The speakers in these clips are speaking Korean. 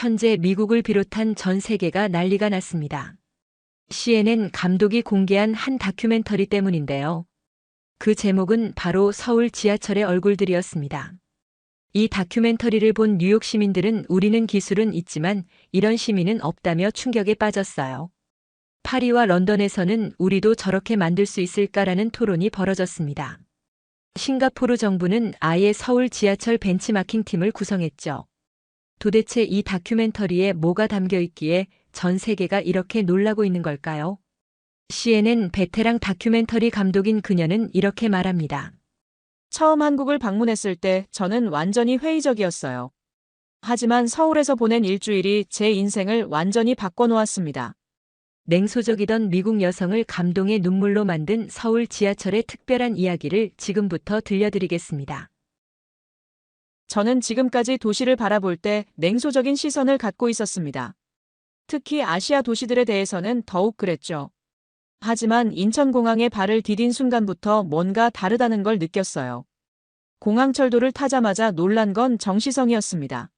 현재 미국을 비롯한 전 세계가 난리가 났습니다. CNN 감독이 공개한 한 다큐멘터리 때문인데요. 그 제목은 바로 서울 지하철의 얼굴들이었습니다. 이 다큐멘터리를 본 뉴욕 시민들은 우리는 기술은 있지만 이런 시민은 없다며 충격에 빠졌어요. 파리와 런던에서는 우리도 저렇게 만들 수 있을까라는 토론이 벌어졌습니다. 싱가포르 정부는 아예 서울 지하철 벤치마킹 팀을 구성했죠. 도대체 이 다큐멘터리에 뭐가 담겨 있기에 전 세계가 이렇게 놀라고 있는 걸까요? CNN 베테랑 다큐멘터리 감독인 그녀는 이렇게 말합니다. 처음 한국을 방문했을 때 저는 완전히 회의적이었어요. 하지만 서울에서 보낸 일주일이 제 인생을 완전히 바꿔놓았습니다. 냉소적이던 미국 여성을 감동의 눈물로 만든 서울 지하철의 특별한 이야기를 지금부터 들려드리겠습니다. 저는 지금까지 도시를 바라볼 때 냉소적인 시선을 갖고 있었습니다. 특히 아시아 도시들에 대해서는 더욱 그랬죠. 하지만 인천공항에 발을 디딘 순간부터 뭔가 다르다는 걸 느꼈어요. 공항철도를 타자마자 놀란 건 정시성이었습니다.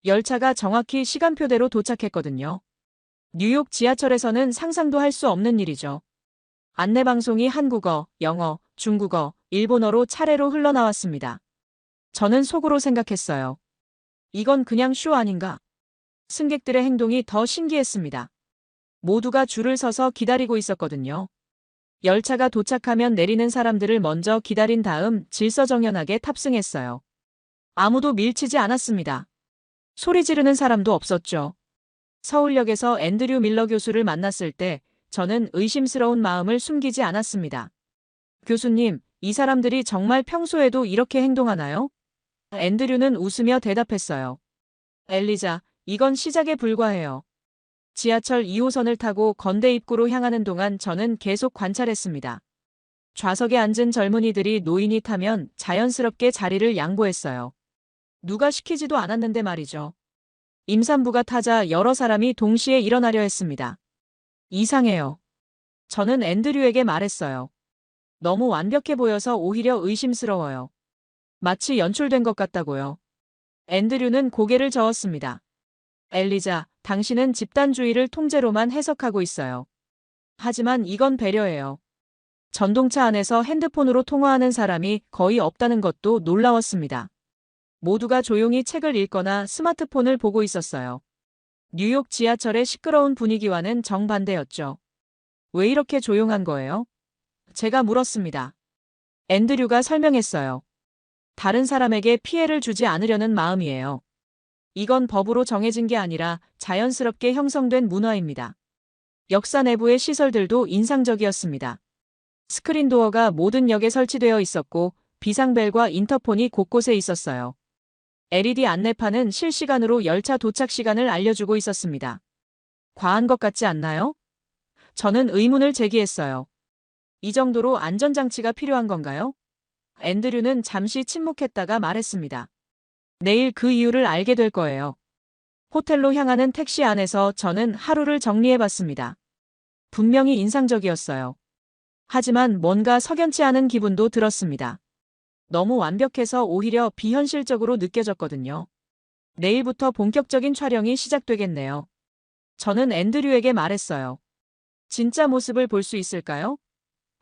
열차가 정확히 시간표대로 도착했거든요. 뉴욕 지하철에서는 상상도 할 수 없는 일이죠. 안내방송이 한국어, 영어, 중국어, 일본어로 차례로 흘러나왔습니다. 저는 속으로 생각했어요. 이건 그냥 쇼 아닌가? 승객들의 행동이 더 신기했습니다. 모두가 줄을 서서 기다리고 있었거든요. 열차가 도착하면 내리는 사람들을 먼저 기다린 다음 질서정연하게 탑승했어요. 아무도 밀치지 않았습니다. 소리 지르는 사람도 없었죠. 서울역에서 앤드류 밀러 교수를 만났을 때 저는 의심스러운 마음을 숨기지 않았습니다. 교수님, 이 사람들이 정말 평소에도 이렇게 행동하나요? 앤드류는 웃으며 대답했어요. 엘리자, 이건 시작에 불과해요. 지하철 2호선을 타고 건대 입구로 향하는 동안 저는 계속 관찰했습니다. 좌석에 앉은 젊은이들이 노인이 타면 자연스럽게 자리를 양보했어요. 누가 시키지도 않았는데 말이죠. 임산부가 타자 여러 사람이 동시에 일어나려 했습니다. 이상해요. 저는 앤드류에게 말했어요. 너무 완벽해 보여서 오히려 의심스러워요. 마치 연출된 것 같다고요. 앤드류는 고개를 저었습니다. 엘리자, 당신은 집단주의를 통제로만 해석하고 있어요. 하지만 이건 배려예요. 전동차 안에서 핸드폰으로 통화하는 사람이 거의 없다는 것도 놀라웠습니다. 모두가 조용히 책을 읽거나 스마트폰을 보고 있었어요. 뉴욕 지하철의 시끄러운 분위기와는 정반대였죠. 왜 이렇게 조용한 거예요? 제가 물었습니다. 앤드류가 설명했어요. 다른 사람에게 피해를 주지 않으려는 마음이에요. 이건 법으로 정해진 게 아니라 자연스럽게 형성된 문화입니다. 역사 내부의 시설들도 인상적이었습니다. 스크린 도어가 모든 역에 설치되어 있었고 비상벨과 인터폰이 곳곳에 있었어요. LED 안내판은 실시간으로 열차 도착 시간을 알려주고 있었습니다. 과한 것 같지 않나요? 저는 의문을 제기했어요. 이 정도로 안전장치가 필요한 건가요? 앤드류는 잠시 침묵했다가 말했습니다. 내일 그 이유를 알게 될 거예요. 호텔로 향하는 택시 안에서 저는 하루를 정리해봤습니다. 분명히 인상적이었어요. 하지만 뭔가 석연치 않은 기분도 들었습니다. 너무 완벽해서 오히려 비현실적으로 느껴졌거든요. 내일부터 본격적인 촬영이 시작되겠네요. 저는 앤드류에게 말했어요. 진짜 모습을 볼 수 있을까요?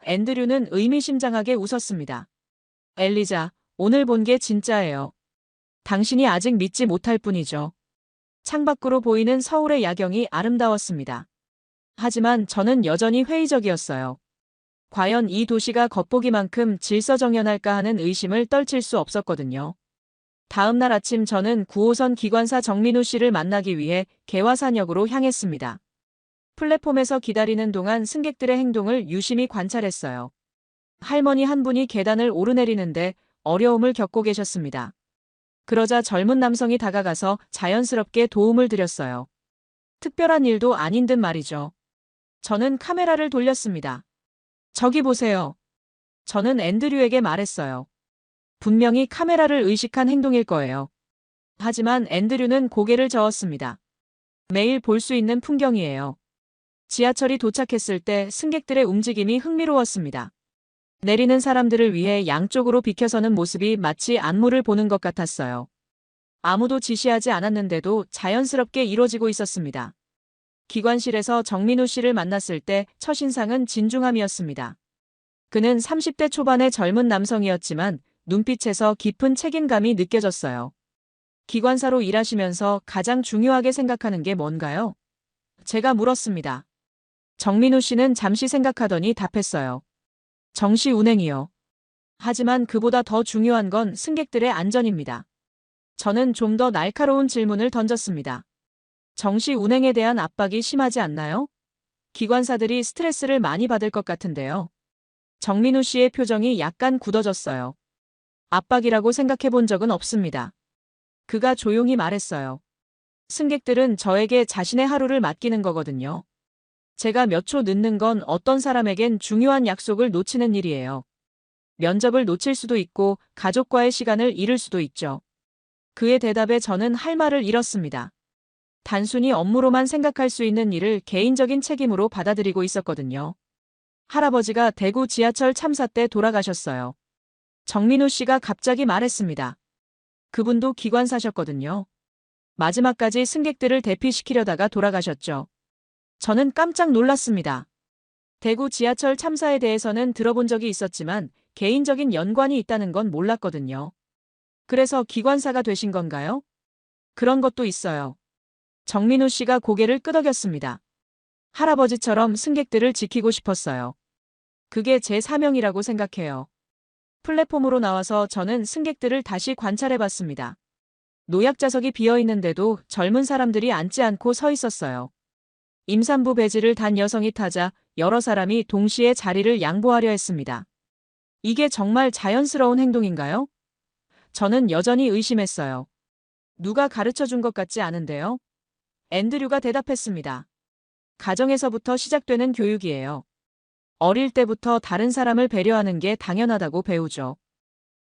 앤드류는 의미심장하게 웃었습니다. 엘리자, 오늘 본 게 진짜예요. 당신이 아직 믿지 못할 뿐이죠. 창밖으로 보이는 서울의 야경이 아름다웠습니다. 하지만 저는 여전히 회의적이었어요. 과연 이 도시가 겉보기만큼 질서정연할까 하는 의심을 떨칠 수 없었거든요. 다음 날 아침 저는 9호선 기관사 정민우 씨를 만나기 위해 개화산역으로 향했습니다. 플랫폼에서 기다리는 동안 승객들의 행동을 유심히 관찰했어요. 할머니 한 분이 계단을 오르내리는데 어려움을 겪고 계셨습니다. 그러자 젊은 남성이 다가가서 자연스럽게 도움을 드렸어요. 특별한 일도 아닌 듯 말이죠. 저는 카메라를 돌렸습니다. 저기 보세요. 저는 앤드류에게 말했어요. 분명히 카메라를 의식한 행동일 거예요. 하지만 앤드류는 고개를 저었습니다. 매일 볼 수 있는 풍경이에요. 지하철이 도착했을 때 승객들의 움직임이 흥미로웠습니다. 내리는 사람들을 위해 양쪽으로 비켜서는 모습이 마치 안무를 보는 것 같았어요. 아무도 지시하지 않았는데도 자연스럽게 이뤄지고 있었습니다. 기관실에서 정민우 씨를 만났을 때 첫인상은 진중함이었습니다. 그는 30대 초반의 젊은 남성이었지만 눈빛에서 깊은 책임감이 느껴졌어요. 기관사로 일하시면서 가장 중요하게 생각하는 게 뭔가요? 제가 물었습니다. 정민우 씨는 잠시 생각하더니 답했어요. 정시 운행이요. 하지만 그보다 더 중요한 건 승객들의 안전입니다. 저는 좀 더 날카로운 질문을 던졌습니다. 정시 운행에 대한 압박이 심하지 않나요? 기관사들이 스트레스를 많이 받을 것 같은데요. 정민우 씨의 표정이 약간 굳어졌어요. 압박이라고 생각해 본 적은 없습니다. 그가 조용히 말했어요. 승객들은 저에게 자신의 하루를 맡기는 거거든요. 제가 몇 초 늦는 건 어떤 사람에겐 중요한 약속을 놓치는 일이에요. 면접을 놓칠 수도 있고 가족과의 시간을 잃을 수도 있죠. 그의 대답에 저는 할 말을 잃었습니다. 단순히 업무로만 생각할 수 있는 일을 개인적인 책임으로 받아들이고 있었거든요. 할아버지가 대구 지하철 참사 때 돌아가셨어요. 정민우 씨가 갑자기 말했습니다. 그분도 기관사셨거든요. 마지막까지 승객들을 대피시키려다가 돌아가셨죠. 저는 깜짝 놀랐습니다. 대구 지하철 참사에 대해서는 들어본 적이 있었지만 개인적인 연관이 있다는 건 몰랐거든요. 그래서 기관사가 되신 건가요? 그런 것도 있어요. 정민우 씨가 고개를 끄덕였습니다. 할아버지처럼 승객들을 지키고 싶었어요. 그게 제 사명이라고 생각해요. 플랫폼으로 나와서 저는 승객들을 다시 관찰해봤습니다. 노약자석이 비어있는데도 젊은 사람들이 앉지 않고 서 있었어요. 임산부 배지를 단 여성이 타자 여러 사람이 동시에 자리를 양보하려 했습니다. 이게 정말 자연스러운 행동인가요? 저는 여전히 의심했어요. 누가 가르쳐 준 것 같지 않은데요? 앤드류가 대답했습니다. 가정에서부터 시작되는 교육이에요. 어릴 때부터 다른 사람을 배려하는 게 당연하다고 배우죠.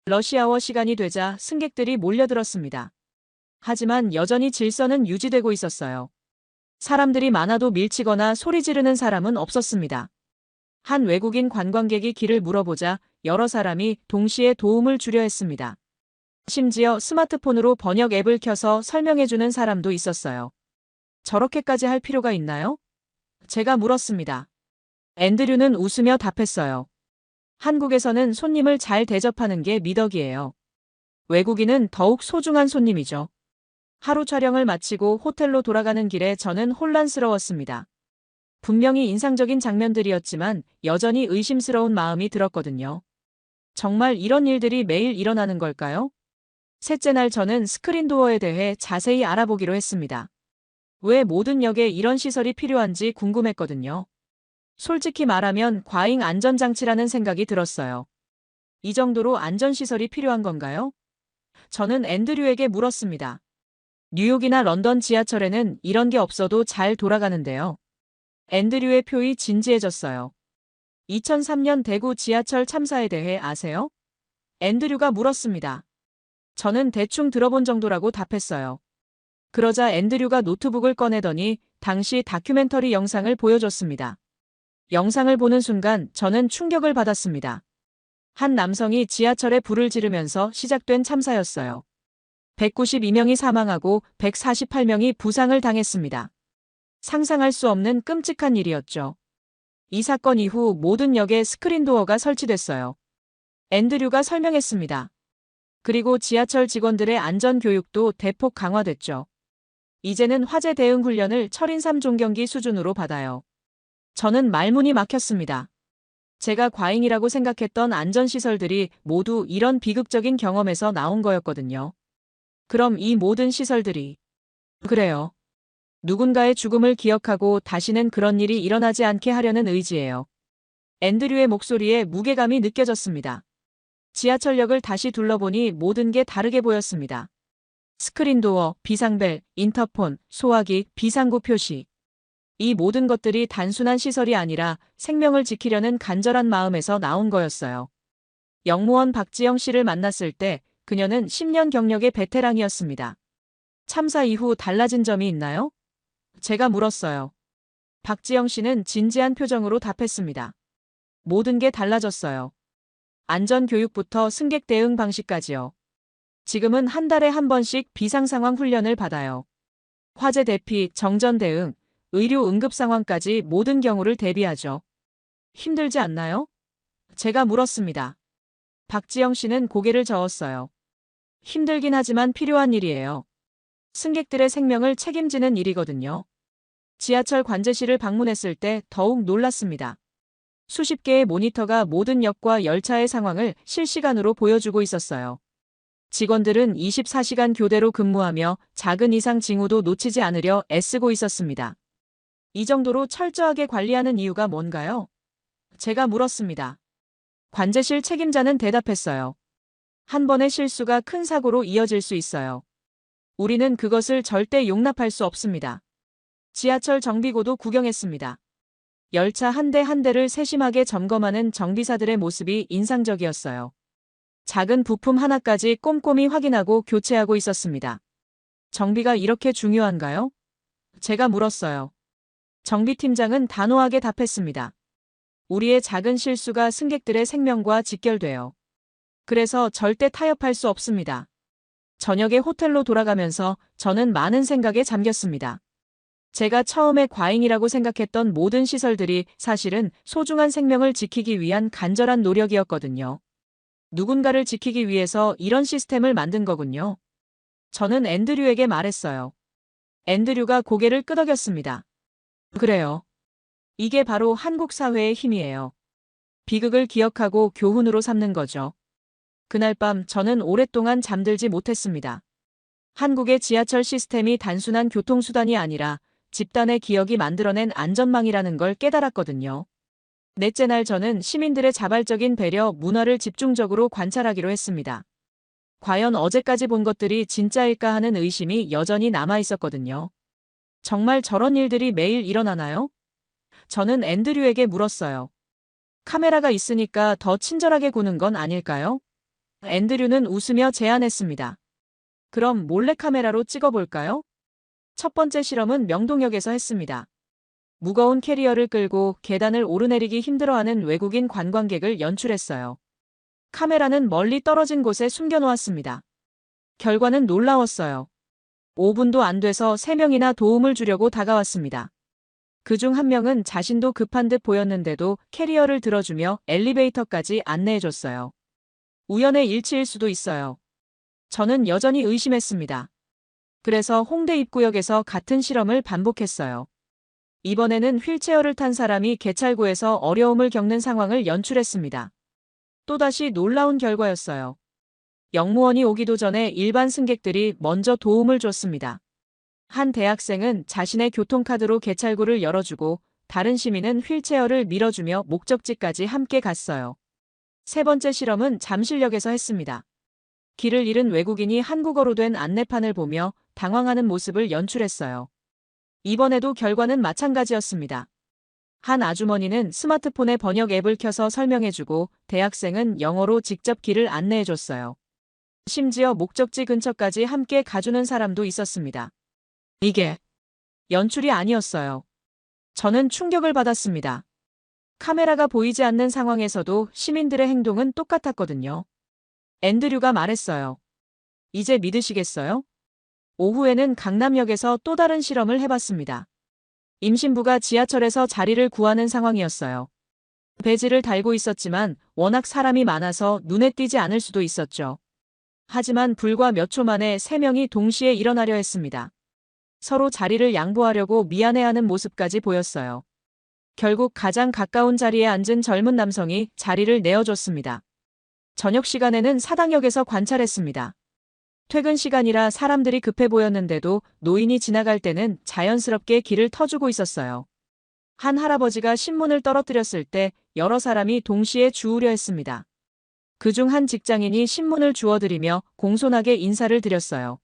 러시아워 시간이 되자 승객들이 몰려들었습니다. 하지만 여전히 질서는 유지되고 있었어요. 사람들이 많아도 밀치거나 소리 지르는 사람은 없었습니다. 한 외국인 관광객이 길을 물어보자 여러 사람이 동시에 도움을 주려 했습니다. 심지어 스마트폰으로 번역 앱을 켜서 설명해주는 사람도 있었어요. 저렇게까지 할 필요가 있나요? 제가 물었습니다. 앤드류는 웃으며 답했어요. 한국에서는 손님을 잘 대접하는 게 미덕이에요. 외국인은 더욱 소중한 손님이죠. 하루 촬영을 마치고 호텔로 돌아가는 길에 저는 혼란스러웠습니다. 분명히 인상적인 장면들이었지만 여전히 의심스러운 마음이 들었거든요. 정말 이런 일들이 매일 일어나는 걸까요? 셋째 날 저는 스크린도어에 대해 자세히 알아보기로 했습니다. 왜 모든 역에 이런 시설이 필요한지 궁금했거든요. 솔직히 말하면 과잉 안전장치라는 생각이 들었어요. 이 정도로 안전시설이 필요한 건가요? 저는 앤드류에게 물었습니다. 뉴욕이나 런던 지하철에는 이런 게 없어도 잘 돌아가는데요. 앤드류의 표이 진지해졌어요. 2003년 대구 지하철 참사에 대해 아세요? 앤드류가 물었습니다. 저는 대충 들어본 정도라고 답했어요. 그러자 앤드류가 노트북을 꺼내더니 당시 다큐멘터리 영상을 보여줬습니다. 영상을 보는 순간 저는 충격을 받았습니다. 한 남성이 지하철에 불을 지르면서 시작된 참사였어요. 192명이 사망하고 148명이 부상을 당했습니다. 상상할 수 없는 끔찍한 일이었죠. 이 사건 이후 모든 역에 스크린도어가 설치됐어요. 앤드류가 설명했습니다. 그리고 지하철 직원들의 안전교육도 대폭 강화됐죠. 이제는 화재 대응 훈련을 철인 3종경기 수준으로 받아요. 저는 말문이 막혔습니다. 제가 과잉이라고 생각했던 안전시설들이 모두 이런 비극적인 경험에서 나온 거였거든요. 그럼 이 모든 시설들이 그래요. 누군가의 죽음을 기억하고 다시는 그런 일이 일어나지 않게 하려는 의지예요. 앤드류의 목소리에 무게감이 느껴졌습니다. 지하철역을 다시 둘러보니 모든 게 다르게 보였습니다. 스크린도어, 비상벨, 인터폰, 소화기, 비상구 표시. 이 모든 것들이 단순한 시설이 아니라 생명을 지키려는 간절한 마음에서 나온 거였어요. 역무원 박지영 씨를 만났을 때 그녀는 10년 경력의 베테랑이었습니다. 참사 이후 달라진 점이 있나요? 제가 물었어요. 박지영 씨는 진지한 표정으로 답했습니다. 모든 게 달라졌어요. 안전교육부터 승객 대응 방식까지요. 지금은 한 달에 한 번씩 비상상황 훈련을 받아요. 화재 대피, 정전 대응, 의료 응급 상황까지 모든 경우를 대비하죠. 힘들지 않나요? 제가 물었습니다. 박지영 씨는 고개를 저었어요. 힘들긴 하지만 필요한 일이에요. 승객들의 생명을 책임지는 일이거든요. 지하철 관제실을 방문했을 때 더욱 놀랐습니다. 수십 개의 모니터가 모든 역과 열차의 상황을 실시간으로 보여주고 있었어요. 직원들은 24시간 교대로 근무하며 작은 이상 징후도 놓치지 않으려 애쓰고 있었습니다. 이 정도로 철저하게 관리하는 이유가 뭔가요? 제가 물었습니다. 관제실 책임자는 대답했어요. 한 번의 실수가 큰 사고로 이어질 수 있어요. 우리는 그것을 절대 용납할 수 없습니다. 지하철 정비고도 구경했습니다. 열차 한 대 한 대를 세심하게 점검하는 정비사들의 모습이 인상적이었어요. 작은 부품 하나까지 꼼꼼히 확인하고 교체하고 있었습니다. 정비가 이렇게 중요한가요? 제가 물었어요. 정비팀장은 단호하게 답했습니다. 우리의 작은 실수가 승객들의 생명과 직결돼요. 그래서 절대 타협할 수 없습니다. 저녁에 호텔로 돌아가면서 저는 많은 생각에 잠겼습니다. 제가 처음에 과잉이라고 생각했던 모든 시설들이 사실은 소중한 생명을 지키기 위한 간절한 노력이었거든요. 누군가를 지키기 위해서 이런 시스템을 만든 거군요. 저는 앤드류에게 말했어요. 앤드류가 고개를 끄덕였습니다. 그래요. 이게 바로 한국 사회의 힘이에요. 비극을 기억하고 교훈으로 삼는 거죠. 그날 밤 저는 오랫동안 잠들지 못했습니다. 한국의 지하철 시스템이 단순한 교통수단이 아니라 집단의 기억이 만들어낸 안전망이라는 걸 깨달았거든요. 넷째 날 저는 시민들의 자발적인 배려 문화를 집중적으로 관찰하기로 했습니다. 과연 어제까지 본 것들이 진짜일까 하는 의심이 여전히 남아 있었거든요. 정말 저런 일들이 매일 일어나나요? 저는 앤드류에게 물었어요. 카메라가 있으니까 더 친절하게 구는 건 아닐까요? 앤드류는 웃으며 제안했습니다. 그럼 몰래카메라로 찍어볼까요? 첫 번째 실험은 명동역에서 했습니다. 무거운 캐리어를 끌고 계단을 오르내리기 힘들어하는 외국인 관광객을 연출했어요. 카메라는 멀리 떨어진 곳에 숨겨놓았습니다. 결과는 놀라웠어요. 5분도 안 돼서 3명이나 도움을 주려고 다가왔습니다. 그중 한 명은 자신도 급한 듯 보였는데도 캐리어를 들어주며 엘리베이터까지 안내해줬어요. 우연의 일치일 수도 있어요. 저는 여전히 의심했습니다. 그래서 홍대 입구역에서 같은 실험을 반복했어요. 이번에는 휠체어를 탄 사람이 개찰구에서 어려움을 겪는 상황을 연출했습니다. 또다시 놀라운 결과였어요. 역무원이 오기도 전에 일반 승객들이 먼저 도움을 줬습니다. 한 대학생은 자신의 교통카드로 개찰구를 열어주고 다른 시민은 휠체어를 밀어주며 목적지까지 함께 갔어요. 세 번째 실험은 잠실역에서 했습니다. 길을 잃은 외국인이 한국어로 된 안내판을 보며 당황하는 모습을 연출했어요. 이번에도 결과는 마찬가지였습니다. 한 아주머니는 스마트폰에 번역 앱을 켜서 설명해주고 대학생은 영어로 직접 길을 안내해줬어요. 심지어 목적지 근처까지 함께 가주는 사람도 있었습니다. 이게 연출이 아니었어요. 저는 충격을 받았습니다. 카메라가 보이지 않는 상황에서도 시민들의 행동은 똑같았거든요. 앤드류가 말했어요. 이제 믿으시겠어요? 오후에는 강남역에서 또 다른 실험을 해봤습니다. 임신부가 지하철에서 자리를 구하는 상황이었어요. 배지를 달고 있었지만 워낙 사람이 많아서 눈에 띄지 않을 수도 있었죠. 하지만 불과 몇 초 만에 3명이 동시에 일어나려 했습니다. 서로 자리를 양보하려고 미안해하는 모습까지 보였어요. 결국 가장 가까운 자리에 앉은 젊은 남성이 자리를 내어줬습니다. 저녁 시간에는 사당역에서 관찰했습니다. 퇴근 시간이라 사람들이 급해 보였는데도 노인이 지나갈 때는 자연스럽게 길을 터주고 있었어요. 한 할아버지가 신문을 떨어뜨렸을 때 여러 사람이 동시에 주우려 했습니다. 그중 한 직장인이 신문을 주워드리며 공손하게 인사를 드렸어요.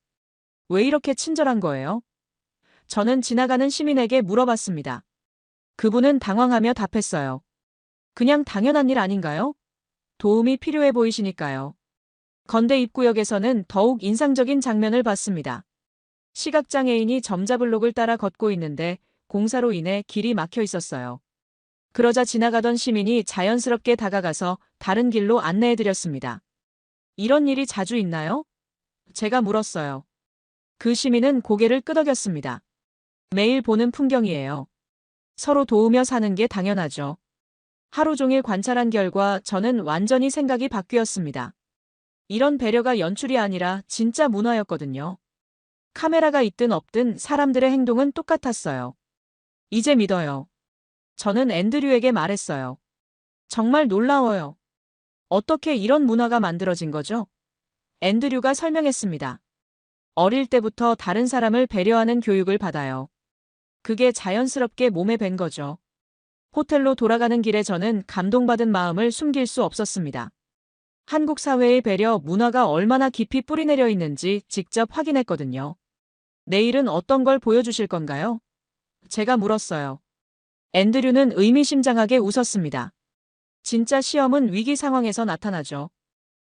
왜 이렇게 친절한 거예요? 저는 지나가는 시민에게 물어봤습니다. 그분은 당황하며 답했어요. 그냥 당연한 일 아닌가요? 도움이 필요해 보이시니까요. 건대 입구역에서는 더욱 인상적인 장면을 봤습니다. 시각장애인이 점자블록을 따라 걷고 있는데 공사로 인해 길이 막혀 있었어요. 그러자 지나가던 시민이 자연스럽게 다가가서 다른 길로 안내해드렸습니다. 이런 일이 자주 있나요? 제가 물었어요. 그 시민은 고개를 끄덕였습니다. 매일 보는 풍경이에요. 서로 도우며 사는 게 당연하죠. 하루 종일 관찰한 결과 저는 완전히 생각이 바뀌었습니다. 이런 배려가 연출이 아니라 진짜 문화였거든요. 카메라가 있든 없든 사람들의 행동은 똑같았어요. 이제 믿어요. 저는 앤드류에게 말했어요. 정말 놀라워요. 어떻게 이런 문화가 만들어진 거죠? 앤드류가 설명했습니다. 어릴 때부터 다른 사람을 배려하는 교육을 받아요. 그게 자연스럽게 몸에 밴 거죠. 호텔로 돌아가는 길에 저는 감동받은 마음을 숨길 수 없었습니다. 한국 사회의 배려 문화가 얼마나 깊이 뿌리내려 있는지 직접 확인했거든요. 내일은 어떤 걸 보여주실 건가요? 제가 물었어요. 앤드류는 의미심장하게 웃었습니다. 진짜 시험은 위기 상황에서 나타나죠.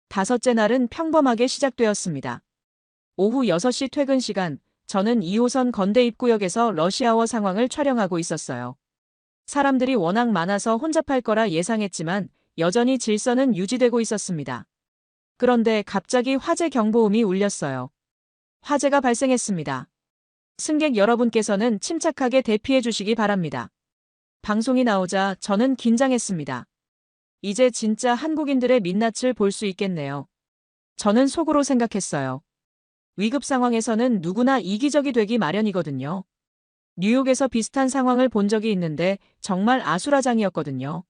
다섯째 날은 평범하게 시작되었습니다. 오후 6시 퇴근 시간, 저는 2호선 건대 입구역에서 러시아워 상황을 촬영하고 있었어요. 사람들이 워낙 많아서 혼잡할 거라 예상했지만 여전히 질서는 유지되고 있었습니다. 그런데 갑자기 화재 경보음이 울렸어요. 화재가 발생했습니다. 승객 여러분께서는 침착하게 대피해 주시기 바랍니다. 방송이 나오자 저는 긴장했습니다. 이제 진짜 한국인들의 민낯을 볼 수 있겠네요. 저는 속으로 생각했어요. 위급 상황에서는 누구나 이기적이 되기 마련이거든요. 뉴욕에서 비슷한 상황을 본 적이 있는데 정말 아수라장이었거든요.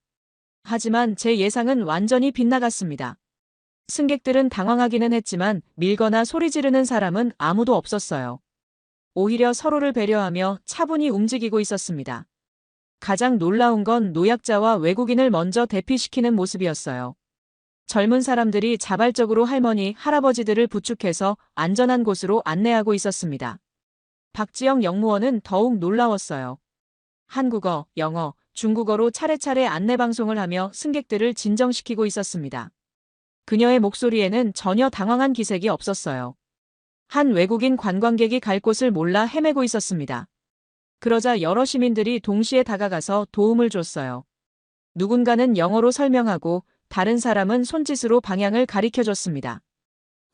하지만 제 예상은 완전히 빗나갔습니다. 승객들은 당황하기는 했지만 밀거나 소리 지르는 사람은 아무도 없었어요. 오히려 서로를 배려하며 차분히 움직이고 있었습니다. 가장 놀라운 건 노약자와 외국인을 먼저 대피시키는 모습이었어요. 젊은 사람들이 자발적으로 할머니, 할아버지들을 부축해서 안전한 곳으로 안내하고 있었습니다. 박지영 영무원은 더욱 놀라웠어요. 한국어, 영어, 중국어로 차례차례 안내방송을 하며 승객들을 진정시키고 있었습니다. 그녀의 목소리에는 전혀 당황한 기색이 없었어요. 한 외국인 관광객이 갈 곳을 몰라 헤매고 있었습니다. 그러자 여러 시민들이 동시에 다가가서 도움을 줬어요. 누군가는 영어로 설명하고 다른 사람은 손짓으로 방향을 가리켜줬습니다.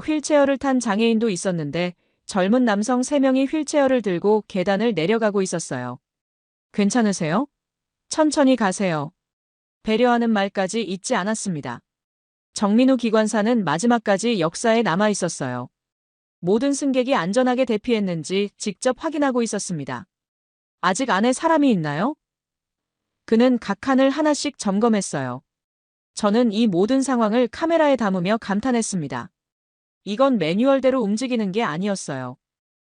휠체어를 탄 장애인도 있었는데 젊은 남성 3명이 휠체어를 들고 계단을 내려가고 있었어요. 괜찮으세요? 천천히 가세요. 배려하는 말까지 잊지 않았습니다. 정민우 기관사는 마지막까지 역사에 남아 있었어요. 모든 승객이 안전하게 대피했는지 직접 확인하고 있었습니다. 아직 안에 사람이 있나요? 그는 각 칸을 하나씩 점검했어요. 저는 이 모든 상황을 카메라에 담으며 감탄했습니다. 이건 매뉴얼대로 움직이는 게 아니었어요.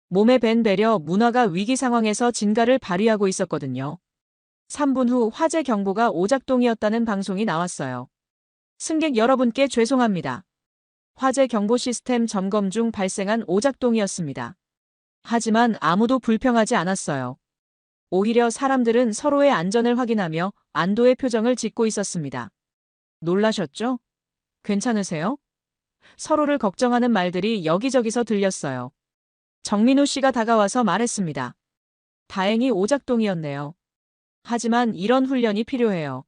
몸에 밴 배려 문화가 위기 상황에서 진가를 발휘하고 있었거든요. 3분 후 화재 경보가 오작동이었다는 방송이 나왔어요. 승객 여러분께 죄송합니다. 화재 경보 시스템 점검 중 발생한 오작동이었습니다. 하지만 아무도 불평하지 않았어요. 오히려 사람들은 서로의 안전을 확인하며 안도의 표정을 짓고 있었습니다. 놀라셨죠? 괜찮으세요? 서로를 걱정하는 말들이 여기저기서 들렸어요. 정민우 씨가 다가와서 말했습니다. 다행히 오작동이었네요. 하지만 이런 훈련이 필요해요.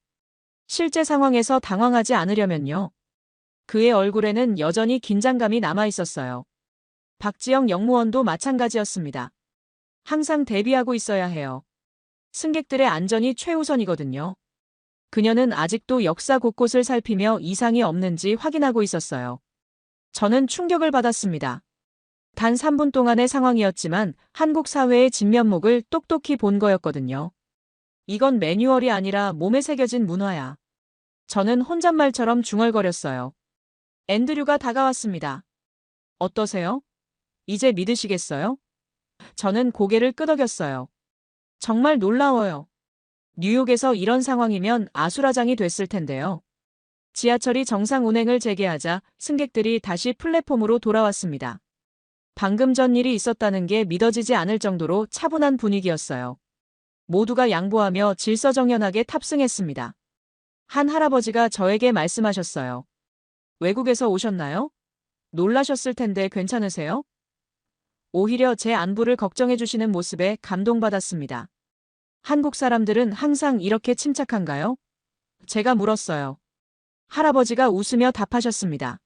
실제 상황에서 당황하지 않으려면요. 그의 얼굴에는 여전히 긴장감이 남아 있었어요. 박지영 영무원도 마찬가지였습니다. 항상 대비하고 있어야 해요. 승객들의 안전이 최우선이거든요. 그녀는 아직도 역사 곳곳을 살피며 이상이 없는지 확인하고 있었어요. 저는 충격을 받았습니다. 단 3분 동안의 상황이었지만 한국 사회의 진면목을 똑똑히 본 거였거든요. 이건 매뉴얼이 아니라 몸에 새겨진 문화야. 저는 혼잣말처럼 중얼거렸어요. 앤드류가 다가왔습니다. 어떠세요? 이제 믿으시겠어요? 저는 고개를 끄덕였어요. 정말 놀라워요. 뉴욕에서 이런 상황이면 아수라장이 됐을 텐데요. 지하철이 정상 운행을 재개하자 승객들이 다시 플랫폼으로 돌아왔습니다. 방금 전 일이 있었다는 게 믿어지지 않을 정도로 차분한 분위기였어요. 모두가 양보하며 질서정연하게 탑승했습니다. 한 할아버지가 저에게 말씀하셨어요. 외국에서 오셨나요? 놀라셨을 텐데 괜찮으세요? 오히려 제 안부를 걱정해 주시는 모습에 감동받았습니다. 한국 사람들은 항상 이렇게 침착한가요? 제가 물었어요. 할아버지가 웃으며 답하셨습니다.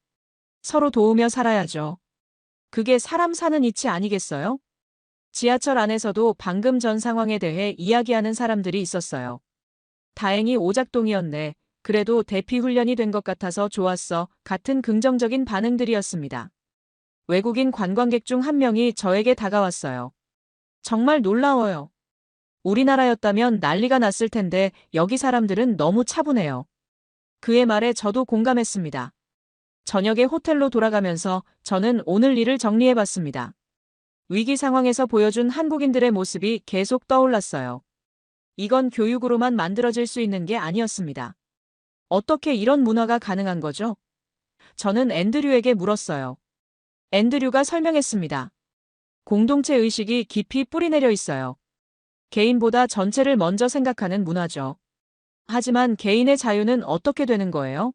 서로 도우며 살아야죠. 그게 사람 사는 이치 아니겠어요? 지하철 안에서도 방금 전 상황에 대해 이야기하는 사람들이 있었어요. 다행히 오작동이었네. 그래도 대피 훈련이 된 것 같아서 좋았어. 같은 긍정적인 반응들이었습니다. 외국인 관광객 중 한 명이 저에게 다가왔어요. 정말 놀라워요. 우리나라였다면 난리가 났을 텐데 여기 사람들은 너무 차분해요. 그의 말에 저도 공감했습니다. 저녁에 호텔로 돌아가면서 저는 오늘 일을 정리해봤습니다. 위기 상황에서 보여준 한국인들의 모습이 계속 떠올랐어요. 이건 교육으로만 만들어질 수 있는 게 아니었습니다. 어떻게 이런 문화가 가능한 거죠? 저는 앤드류에게 물었어요. 앤드류가 설명했습니다. 공동체 의식이 깊이 뿌리내려 있어요. 개인보다 전체를 먼저 생각하는 문화죠. 하지만 개인의 자유는 어떻게 되는 거예요?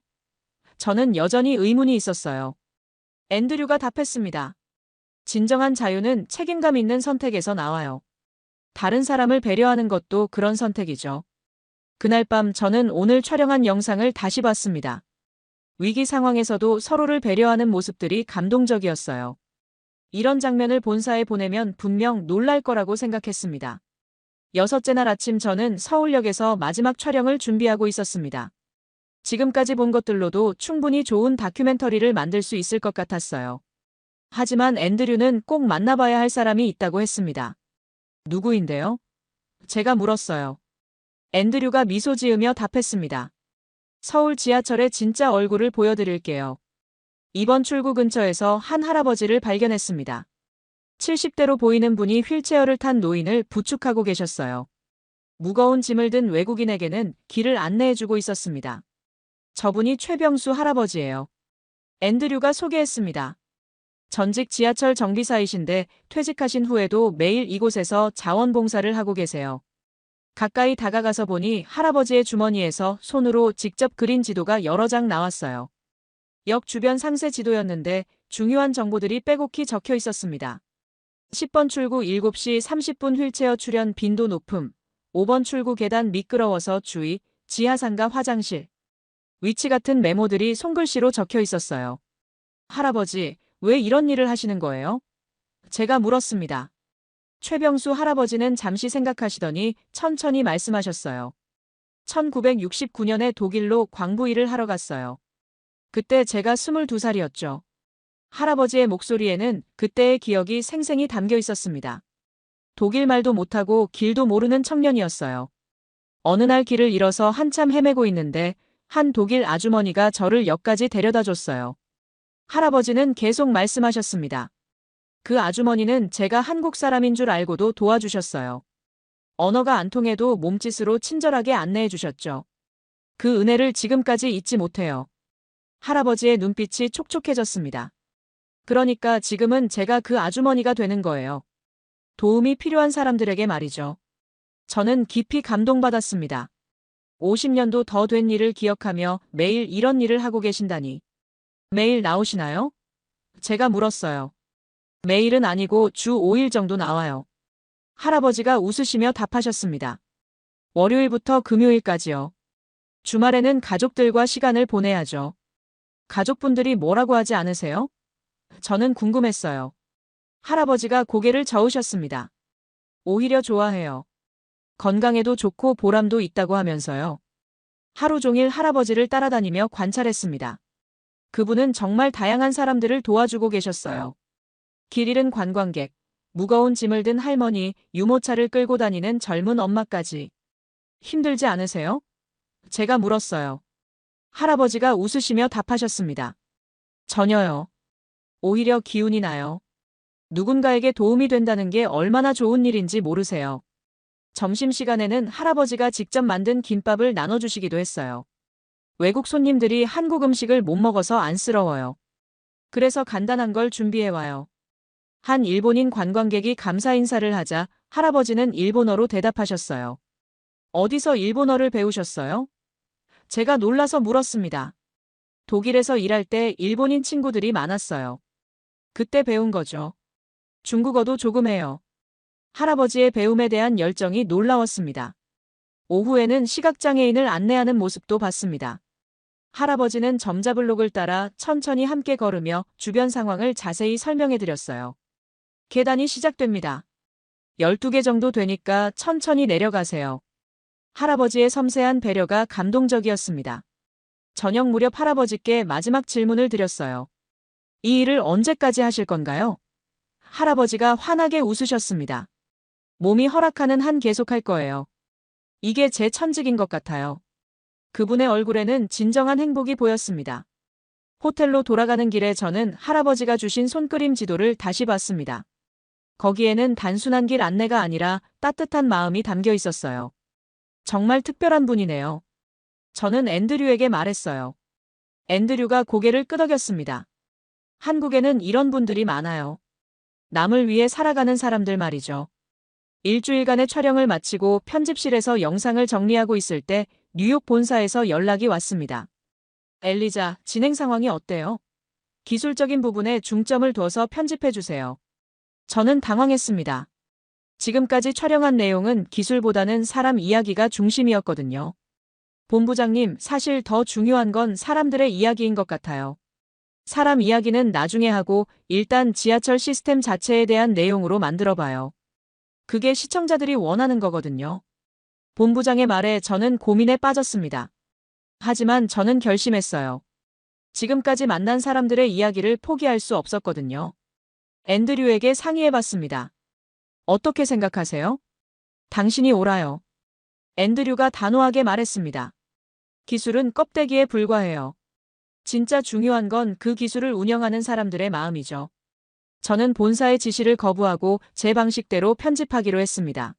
저는 여전히 의문이 있었어요. 앤드류가 답했습니다. 진정한 자유는 책임감 있는 선택에서 나와요. 다른 사람을 배려하는 것도 그런 선택이죠. 그날 밤 저는 오늘 촬영한 영상을 다시 봤습니다. 위기 상황에서도 서로를 배려하는 모습들이 감동적이었어요. 이런 장면을 본사에 보내면 분명 놀랄 거라고 생각했습니다. 여섯째 날 아침 저는 서울역에서 마지막 촬영을 준비하고 있었습니다. 지금까지 본 것들로도 충분히 좋은 다큐멘터리를 만들 수 있을 것 같았어요. 하지만 앤드류는 꼭 만나봐야 할 사람이 있다고 했습니다. 누구인데요? 제가 물었어요. 앤드류가 미소 지으며 답했습니다. 서울 지하철의 진짜 얼굴을 보여드릴게요. 이번 출구 근처에서 한 할아버지를 발견했습니다. 70대로 보이는 분이 휠체어를 탄 노인을 부축하고 계셨어요. 무거운 짐을 든 외국인에게는 길을 안내해주고 있었습니다. 저분이 최병수 할아버지예요. 앤드류가 소개했습니다. 전직 지하철 정비사이신데 퇴직하신 후에도 매일 이곳에서 자원봉사를 하고 계세요. 가까이 다가가서 보니 할아버지의 주머니에서 손으로 직접 그린 지도가 여러 장 나왔어요. 역 주변 상세 지도였는데 중요한 정보들이 빼곡히 적혀 있었습니다. 10번 출구 7시 30분 휠체어 출연 빈도 높음, 5번 출구 계단 미끄러워서 주의, 지하상가 화장실. 위치 같은 메모들이 손글씨로 적혀 있었어요. 할아버지, 왜 이런 일을 하시는 거예요? 제가 물었습니다. 최병수 할아버지는 잠시 생각하시더니 천천히 말씀하셨어요. 1969년에 독일로 광부 일을 하러 갔어요. 그때 제가 22살이었죠. 할아버지의 목소리에는 그때의 기억이 생생히 담겨 있었습니다. 독일 말도 못하고 길도 모르는 청년이었어요. 어느 날 길을 잃어서 한참 헤매고 있는데 한 독일 아주머니가 저를 역까지 데려다 줬어요. 할아버지는 계속 말씀하셨습니다. 그 아주머니는 제가 한국 사람인 줄 알고도 도와주셨어요. 언어가 안 통해도 몸짓으로 친절하게 안내해 주셨죠. 그 은혜를 지금까지 잊지 못해요. 할아버지의 눈빛이 촉촉해졌습니다. 그러니까 지금은 제가 그 아주머니가 되는 거예요. 도움이 필요한 사람들에게 말이죠. 저는 깊이 감동받았습니다. 50년도 더 된 일을 기억하며 매일 이런 일을 하고 계신다니. 매일 나오시나요? 제가 물었어요. 매일은 아니고 주 5일 정도 나와요. 할아버지가 웃으시며 답하셨습니다. 월요일부터 금요일까지요. 주말에는 가족들과 시간을 보내야죠. 가족분들이 뭐라고 하지 않으세요? 저는 궁금했어요. 할아버지가 고개를 저으셨습니다. 오히려 좋아해요. 건강에도 좋고 보람도 있다고 하면서요. 하루 종일 할아버지를 따라다니며 관찰했습니다. 그분은 정말 다양한 사람들을 도와주고 계셨어요. 길 잃은 관광객, 무거운 짐을 든 할머니, 유모차를 끌고 다니는 젊은 엄마까지. 힘들지 않으세요? 제가 물었어요. 할아버지가 웃으시며 답하셨습니다. 전혀요. 오히려 기운이 나요. 누군가에게 도움이 된다는 게 얼마나 좋은 일인지 모르세요. 점심시간에는 할아버지가 직접 만든 김밥을 나눠주시기도 했어요. 외국 손님들이 한국 음식을 못 먹어서 안쓰러워요. 그래서 간단한 걸 준비해와요. 한 일본인 관광객이 감사 인사를 하자 할아버지는 일본어로 대답하셨어요. 어디서 일본어를 배우셨어요? 제가 놀라서 물었습니다. 독일에서 일할 때 일본인 친구들이 많았어요. 그때 배운 거죠. 중국어도 조금 해요. 할아버지의 배움에 대한 열정이 놀라웠습니다. 오후에는 시각장애인을 안내하는 모습도 봤습니다. 할아버지는 점자블록을 따라 천천히 함께 걸으며 주변 상황을 자세히 설명해 드렸어요. 계단이 시작됩니다. 12개 정도 되니까 천천히 내려가세요. 할아버지의 섬세한 배려가 감동적이었습니다. 저녁 무렵 할아버지께 마지막 질문을 드렸어요. 이 일을 언제까지 하실 건가요? 할아버지가 환하게 웃으셨습니다. 몸이 허락하는 한 계속할 거예요. 이게 제 천직인 것 같아요. 그분의 얼굴에는 진정한 행복이 보였습니다. 호텔로 돌아가는 길에 저는 할아버지가 주신 손그림 지도를 다시 봤습니다. 거기에는 단순한 길 안내가 아니라 따뜻한 마음이 담겨 있었어요. 정말 특별한 분이네요. 저는 앤드류에게 말했어요. 앤드류가 고개를 끄덕였습니다. 한국에는 이런 분들이 많아요. 남을 위해 살아가는 사람들 말이죠. 일주일간의 촬영을 마치고 편집실에서 영상을 정리하고 있을 때 뉴욕 본사에서 연락이 왔습니다. 엘리자, 진행 상황이 어때요? 기술적인 부분에 중점을 둬서 편집해 주세요. 저는 당황했습니다. 지금까지 촬영한 내용은 기술보다는 사람 이야기가 중심이었거든요. 본부장님, 사실 더 중요한 건 사람들의 이야기인 것 같아요. 사람 이야기는 나중에 하고 일단 지하철 시스템 자체에 대한 내용으로 만들어봐요. 그게 시청자들이 원하는 거거든요. 본부장의 말에 저는 고민에 빠졌습니다. 하지만 저는 결심했어요. 지금까지 만난 사람들의 이야기를 포기할 수 없었거든요. 앤드류에게 상의해봤습니다. 어떻게 생각하세요? 당신이 옳아요. 앤드류가 단호하게 말했습니다. 기술은 껍데기에 불과해요. 진짜 중요한 건 그 기술을 운영하는 사람들의 마음이죠. 저는 본사의 지시를 거부하고 제 방식대로 편집하기로 했습니다.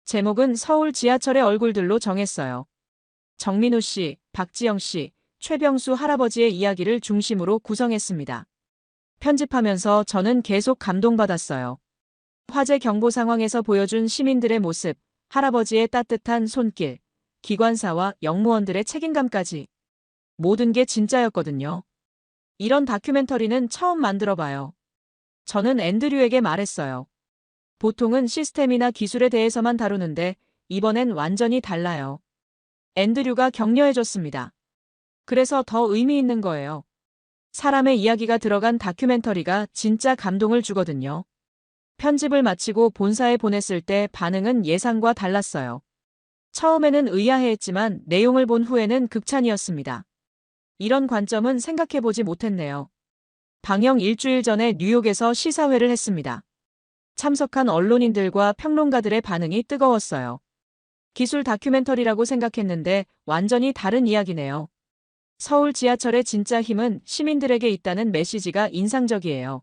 제목은 서울 지하철의 얼굴들로 정했어요. 정민우 씨, 박지영 씨, 최병수 할아버지의 이야기를 중심으로 구성했습니다. 편집하면서 저는 계속 감동받았어요. 화재 경보 상황에서 보여준 시민들의 모습, 할아버지의 따뜻한 손길, 기관사와 영무원들의 책임감까지. 모든 게 진짜였거든요. 이런 다큐멘터리는 처음 만들어봐요. 저는 앤드류에게 말했어요. 보통은 시스템이나 기술에 대해서만 다루는데 이번엔 완전히 달라요. 앤드류가 격려해줬습니다. 그래서 더 의미 있는 거예요. 사람의 이야기가 들어간 다큐멘터리가 진짜 감동을 주거든요. 편집을 마치고 본사에 보냈을 때 반응은 예상과 달랐어요. 처음에는 의아해했지만 내용을 본 후에는 극찬이었습니다. 이런 관점은 생각해보지 못했네요. 방영 일주일 전에 뉴욕에서 시사회를 했습니다. 참석한 언론인들과 평론가들의 반응이 뜨거웠어요. 기술 다큐멘터리라고 생각했는데 완전히 다른 이야기네요. 서울 지하철의 진짜 힘은 시민들에게 있다는 메시지가 인상적이에요.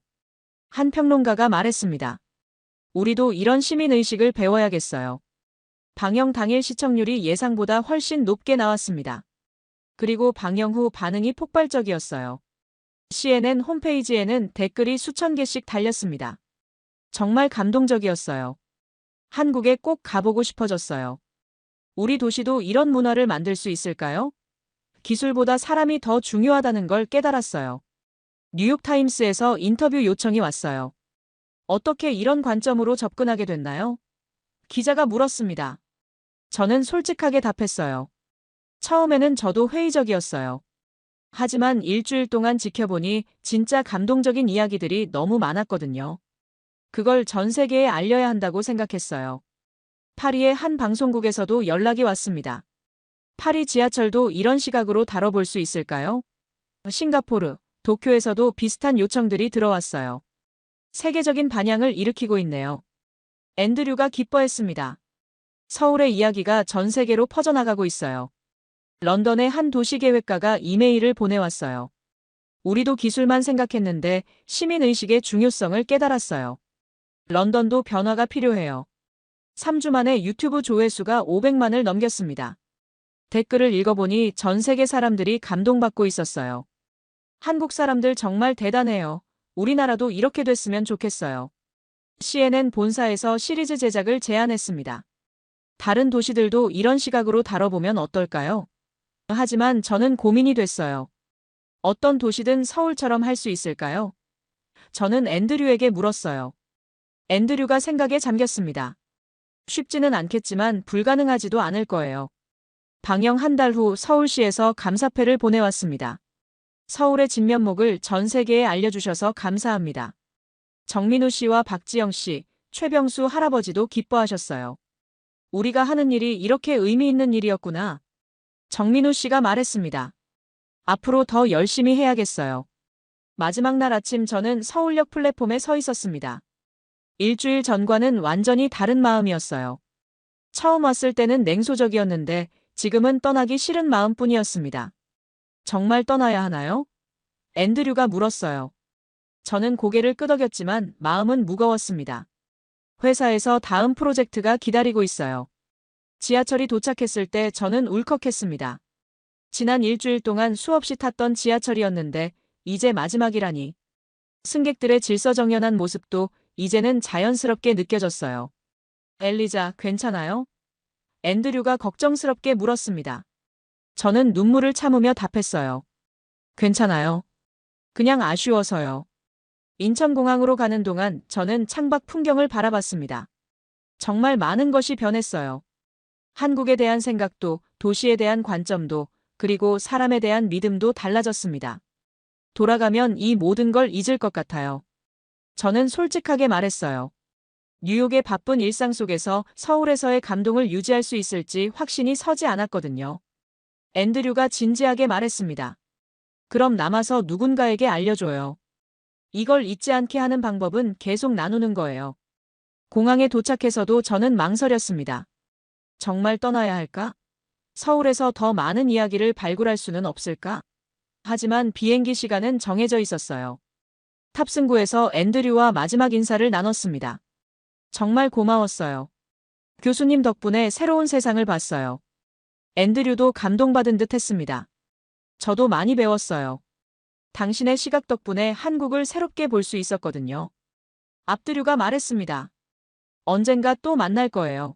한 평론가가 말했습니다. 우리도 이런 시민의식을 배워야겠어요. 방영 당일 시청률이 예상보다 훨씬 높게 나왔습니다. 그리고 방영 후 반응이 폭발적이었어요. CNN 홈페이지에는 댓글이 수천 개씩 달렸습니다. 정말 감동적이었어요. 한국에 꼭 가보고 싶어졌어요. 우리 도시도 이런 문화를 만들 수 있을까요? 기술보다 사람이 더 중요하다는 걸 깨달았어요. 뉴욕타임스에서 인터뷰 요청이 왔어요. 어떻게 이런 관점으로 접근하게 됐나요? 기자가 물었습니다. 저는 솔직하게 답했어요. 처음에는 저도 회의적이었어요. 하지만 일주일 동안 지켜보니 진짜 감동적인 이야기들이 너무 많았거든요. 그걸 전 세계에 알려야 한다고 생각했어요. 파리의 한 방송국에서도 연락이 왔습니다. 파리 지하철도 이런 시각으로 다뤄볼 수 있을까요? 싱가포르, 도쿄에서도 비슷한 요청들이 들어왔어요. 세계적인 반향을 일으키고 있네요. 앤드류가 기뻐했습니다. 서울의 이야기가 전 세계로 퍼져나가고 있어요. 런던의 한 도시계획가가 이메일을 보내왔어요. 우리도 기술만 생각했는데 시민의식의 중요성을 깨달았어요. 런던도 변화가 필요해요. 3주 만에 유튜브 조회수가 500만을 넘겼습니다. 댓글을 읽어보니 전 세계 사람들이 감동받고 있었어요. 한국 사람들 정말 대단해요. 우리나라도 이렇게 됐으면 좋겠어요. CNN 본사에서 시리즈 제작을 제안했습니다. 다른 도시들도 이런 시각으로 다뤄보면 어떨까요? 하지만 저는 고민이 됐어요. 어떤 도시든 서울처럼 할 수 있을까요? 저는 앤드류에게 물었어요. 앤드류가 생각에 잠겼습니다. 쉽지는 않겠지만 불가능하지도 않을 거예요. 방영 한 달 후 서울시에서 감사패를 보내왔습니다. 서울의 진면목을 전 세계에 알려주셔서 감사합니다. 정민우 씨와 박지영 씨, 최병수 할아버지도 기뻐하셨어요. 우리가 하는 일이 이렇게 의미 있는 일이었구나. 정민우 씨가 말했습니다. 앞으로 더 열심히 해야겠어요. 마지막 날 아침 저는 서울역 플랫폼에 서 있었습니다. 일주일 전과는 완전히 다른 마음이었어요. 처음 왔을 때는 냉소적이었는데 지금은 떠나기 싫은 마음뿐이었습니다. 정말 떠나야 하나요? 앤드류가 물었어요. 저는 고개를 끄덕였지만 마음은 무거웠습니다. 회사에서 다음 프로젝트가 기다리고 있어요. 지하철이 도착했을 때 저는 울컥했습니다. 지난 일주일 동안 수없이 탔던 지하철이었는데 이제 마지막이라니. 승객들의 질서정연한 모습도 이제는 자연스럽게 느껴졌어요. 엘리자, 괜찮아요? 앤드류가 걱정스럽게 물었습니다. 저는 눈물을 참으며 답했어요. 괜찮아요. 그냥 아쉬워서요. 인천공항으로 가는 동안 저는 창밖 풍경을 바라봤습니다. 정말 많은 것이 변했어요. 한국에 대한 생각도, 도시에 대한 관점도, 그리고 사람에 대한 믿음도 달라졌습니다. 돌아가면 이 모든 걸 잊을 것 같아요. 저는 솔직하게 말했어요. 뉴욕의 바쁜 일상 속에서 서울에서의 감동을 유지할 수 있을지 확신이 서지 않았거든요. 앤드류가 진지하게 말했습니다. 그럼 남아서 누군가에게 알려줘요. 이걸 잊지 않게 하는 방법은 계속 나누는 거예요. 공항에 도착해서도 저는 망설였습니다. 정말 떠나야 할까? 서울에서 더 많은 이야기를 발굴할 수는 없을까? 하지만 비행기 시간은 정해져 있었어요. 탑승구에서 앤드류와 마지막 인사를 나눴습니다. 정말 고마웠어요. 교수님 덕분에 새로운 세상을 봤어요. 앤드류도 감동받은 듯 했습니다. 저도 많이 배웠어요. 당신의 시각 덕분에 한국을 새롭게 볼 수 있었거든요. 압드류가 말했습니다. 언젠가 또 만날 거예요.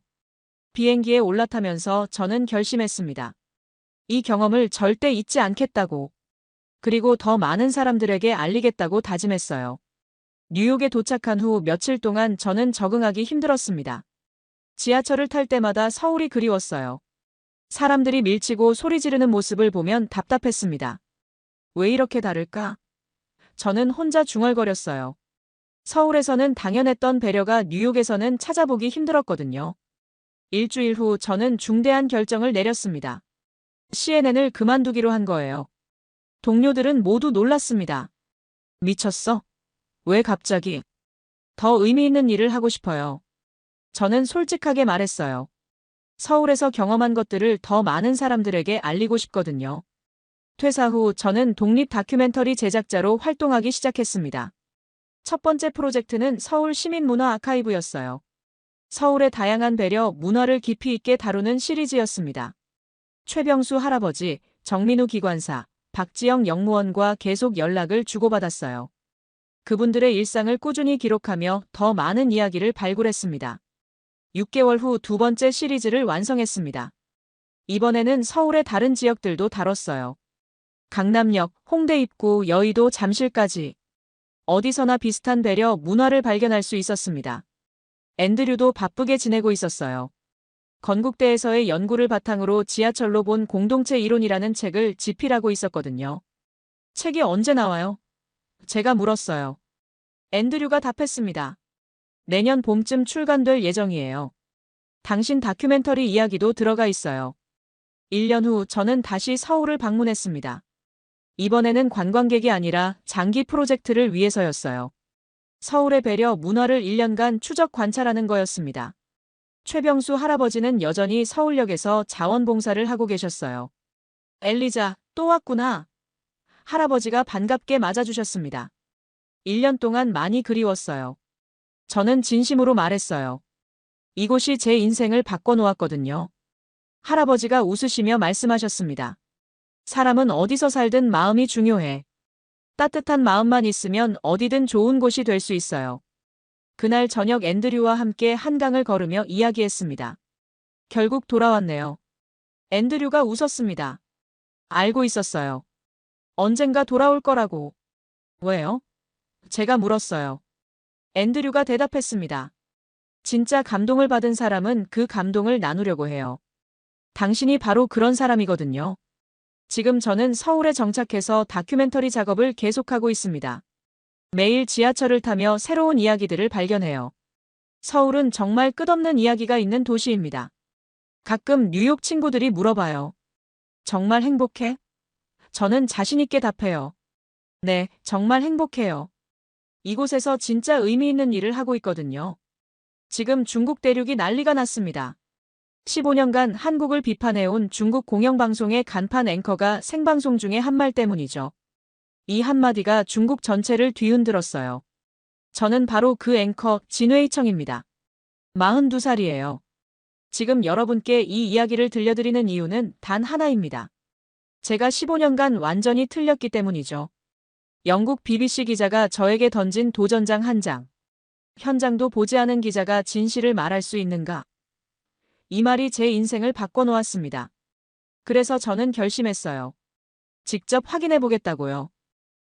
비행기에 올라타면서 저는 결심했습니다. 이 경험을 절대 잊지 않겠다고. 그리고 더 많은 사람들에게 알리겠다고 다짐했어요. 뉴욕에 도착한 후 며칠 동안 저는 적응하기 힘들었습니다. 지하철을 탈 때마다 서울이 그리웠어요. 사람들이 밀치고 소리 지르는 모습을 보면 답답했습니다. 왜 이렇게 다를까? 저는 혼자 중얼거렸어요. 서울에서는 당연했던 배려가 뉴욕에서는 찾아보기 힘들었거든요. 일주일 후 저는 중대한 결정을 내렸습니다. CNN을 그만두기로 한 거예요. 동료들은 모두 놀랐습니다. 미쳤어? 왜 갑자기? 더 의미 있는 일을 하고 싶어요. 저는 솔직하게 말했어요. 서울에서 경험한 것들을 더 많은 사람들에게 알리고 싶거든요. 퇴사 후 저는 독립 다큐멘터리 제작자로 활동하기 시작했습니다. 첫 번째 프로젝트는 서울 시민문화 아카이브였어요. 서울의 다양한 배려, 문화를 깊이 있게 다루는 시리즈였습니다. 최병수 할아버지, 정민우 기관사, 박지영 영무원과 계속 연락을 주고받았어요. 그분들의 일상을 꾸준히 기록하며 더 많은 이야기를 발굴했습니다. 6개월 후 두 번째 시리즈를 완성했습니다. 이번에는 서울의 다른 지역들도 다뤘어요. 강남역, 홍대 입구, 여의도, 잠실까지. 어디서나 비슷한 배려, 문화를 발견할 수 있었습니다. 앤드류도 바쁘게 지내고 있었어요. 건국대에서의 연구를 바탕으로 지하철로 본 공동체 이론이라는 책을 집필하고 있었거든요. 책이 언제 나와요? 제가 물었어요. 앤드류가 답했습니다. 내년 봄쯤 출간될 예정이에요. 당신 다큐멘터리 이야기도 들어가 있어요. 1년 후 저는 다시 서울을 방문했습니다. 이번에는 관광객이 아니라 장기 프로젝트를 위해서였어요. 서울의 배려 문화를 1년간 추적 관찰하는 거였습니다. 최병수 할아버지는 여전히 서울역에서 자원봉사를 하고 계셨어요. 엘리자, 또 왔구나. 할아버지가 반갑게 맞아주셨습니다. 1년 동안 많이 그리웠어요. 저는 진심으로 말했어요. 이곳이 제 인생을 바꿔놓았거든요. 할아버지가 웃으시며 말씀하셨습니다. 사람은 어디서 살든 마음이 중요해. 따뜻한 마음만 있으면 어디든 좋은 곳이 될 수 있어요. 그날 저녁 앤드류와 함께 한강을 걸으며 이야기했습니다. 결국 돌아왔네요. 앤드류가 웃었습니다. 알고 있었어요. 언젠가 돌아올 거라고. 왜요? 제가 물었어요. 앤드류가 대답했습니다. 진짜 감동을 받은 사람은 그 감동을 나누려고 해요. 당신이 바로 그런 사람이거든요. 지금 저는 서울에 정착해서 다큐멘터리 작업을 계속하고 있습니다. 매일 지하철을 타며 새로운 이야기들을 발견해요. 서울은 정말 끝없는 이야기가 있는 도시입니다. 가끔 뉴욕 친구들이 물어봐요. 정말 행복해? 저는 자신있게 답해요. 네, 정말 행복해요. 이곳에서 진짜 의미 있는 일을 하고 있거든요. 지금 중국 대륙이 난리가 났습니다. 15년간 한국을 비판해온 중국 공영방송의 간판 앵커가 생방송 중에 한 말 때문이죠. 이 한마디가 중국 전체를 뒤흔들었어요. 저는 바로 그 앵커 진웨이청입니다. 42살이에요. 지금 여러분께 이 이야기를 들려드리는 이유는 단 하나입니다. 제가 15년간 완전히 틀렸기 때문이죠. 영국 BBC 기자가 저에게 던진 도전장 한 장. 현장도 보지 않은 기자가 진실을 말할 수 있는가? 이 말이 제 인생을 바꿔놓았습니다. 그래서 저는 결심했어요. 직접 확인해 보겠다고요.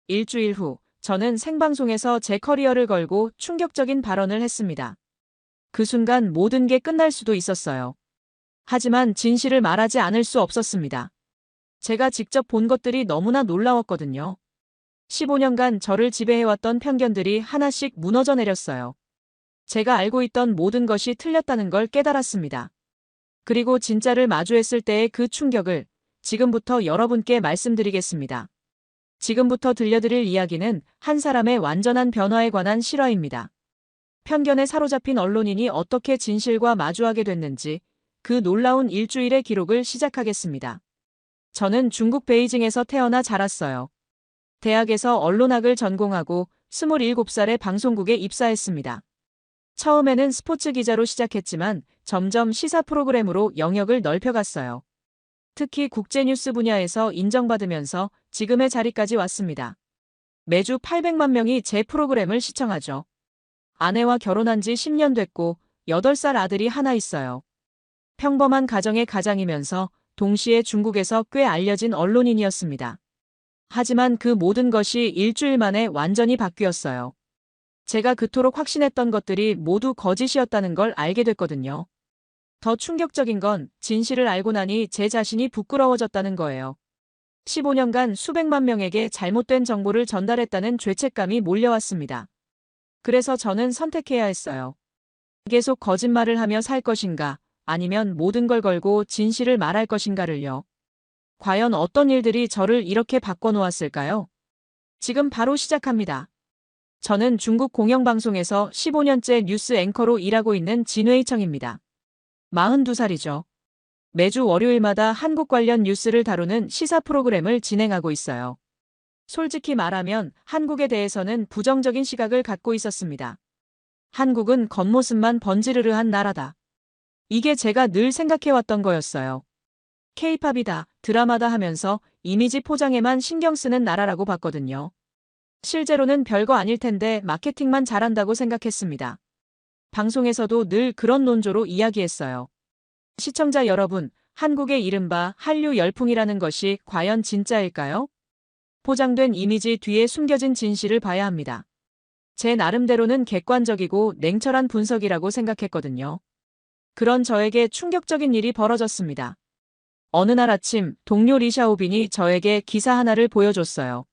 일주일 후, 저는 생방송에서 제 커리어를 걸고 충격적인 발언을 했습니다. 그 순간 모든 게 끝날 수도 있었어요. 하지만 진실을 말하지 않을 수 없었습니다. 제가 직접 본 것들이 너무나 놀라웠거든요. 15년간 저를 지배해왔던 편견들이 하나씩 무너져 내렸어요. 제가 알고 있던 모든 것이 틀렸다는 걸 깨달았습니다. 그리고 진짜를 마주했을 때의 그 충격을 지금부터 여러분께 말씀드리겠습니다. 지금부터 들려드릴 이야기는 한 사람의 완전한 변화에 관한 실화입니다. 편견에 사로잡힌 언론인이 어떻게 진실과 마주하게 됐는지 그 놀라운 일주일의 기록을 시작하겠습니다. 저는 중국 베이징에서 태어나 자랐어요. 대학에서 언론학을 전공하고 27살에 방송국에 입사했습니다. 처음에는 스포츠 기자로 시작했지만 점점 시사 프로그램으로 영역을 넓혀갔어요. 특히 국제뉴스 분야에서 인정받으면서 지금의 자리까지 왔습니다. 매주 800만 명이 제 프로그램을 시청하죠. 아내와 결혼한 지 10년 됐고 8살 아들이 하나 있어요. 평범한 가정의 가장이면서 동시에 중국에서 꽤 알려진 언론인이었습니다. 하지만 그 모든 것이 일주일 만에 완전히 바뀌었어요. 제가 그토록 확신했던 것들이 모두 거짓이었다는 걸 알게 됐거든요. 더 충격적인 건 진실을 알고 나니 제 자신이 부끄러워졌다는 거예요. 15년간 수백만 명에게 잘못된 정보를 전달했다는 죄책감이 몰려왔습니다. 그래서 저는 선택해야 했어요. 계속 거짓말을 하며 살 것인가, 아니면 모든 걸 걸고 진실을 말할 것인가를요. 과연 어떤 일들이 저를 이렇게 바꿔놓았을까요? 지금 바로 시작합니다. 저는 중국 공영방송에서 15년째 뉴스 앵커로 일하고 있는 진웨이청입니다. 42살이죠. 매주 월요일마다 한국 관련 뉴스를 다루는 시사 프로그램을 진행하고 있어요. 솔직히 말하면 한국에 대해서는 부정적인 시각을 갖고 있었습니다. 한국은 겉모습만 번지르르한 나라다. 이게 제가 늘 생각해왔던 거였어요. K-팝이다, 드라마다 하면서 이미지 포장에만 신경 쓰는 나라라고 봤거든요. 실제로는 별거 아닐 텐데 마케팅만 잘한다고 생각했습니다. 방송에서도 늘 그런 논조로 이야기했어요. 시청자 여러분, 한국의 이른바 한류 열풍이라는 것이 과연 진짜일까요? 포장된 이미지 뒤에 숨겨진 진실을 봐야 합니다. 제 나름대로는 객관적이고 냉철한 분석이라고 생각했거든요. 그런 저에게 충격적인 일이 벌어졌습니다. 어느 날 아침 동료 리샤오빈이 저에게 기사 하나를 보여줬어요.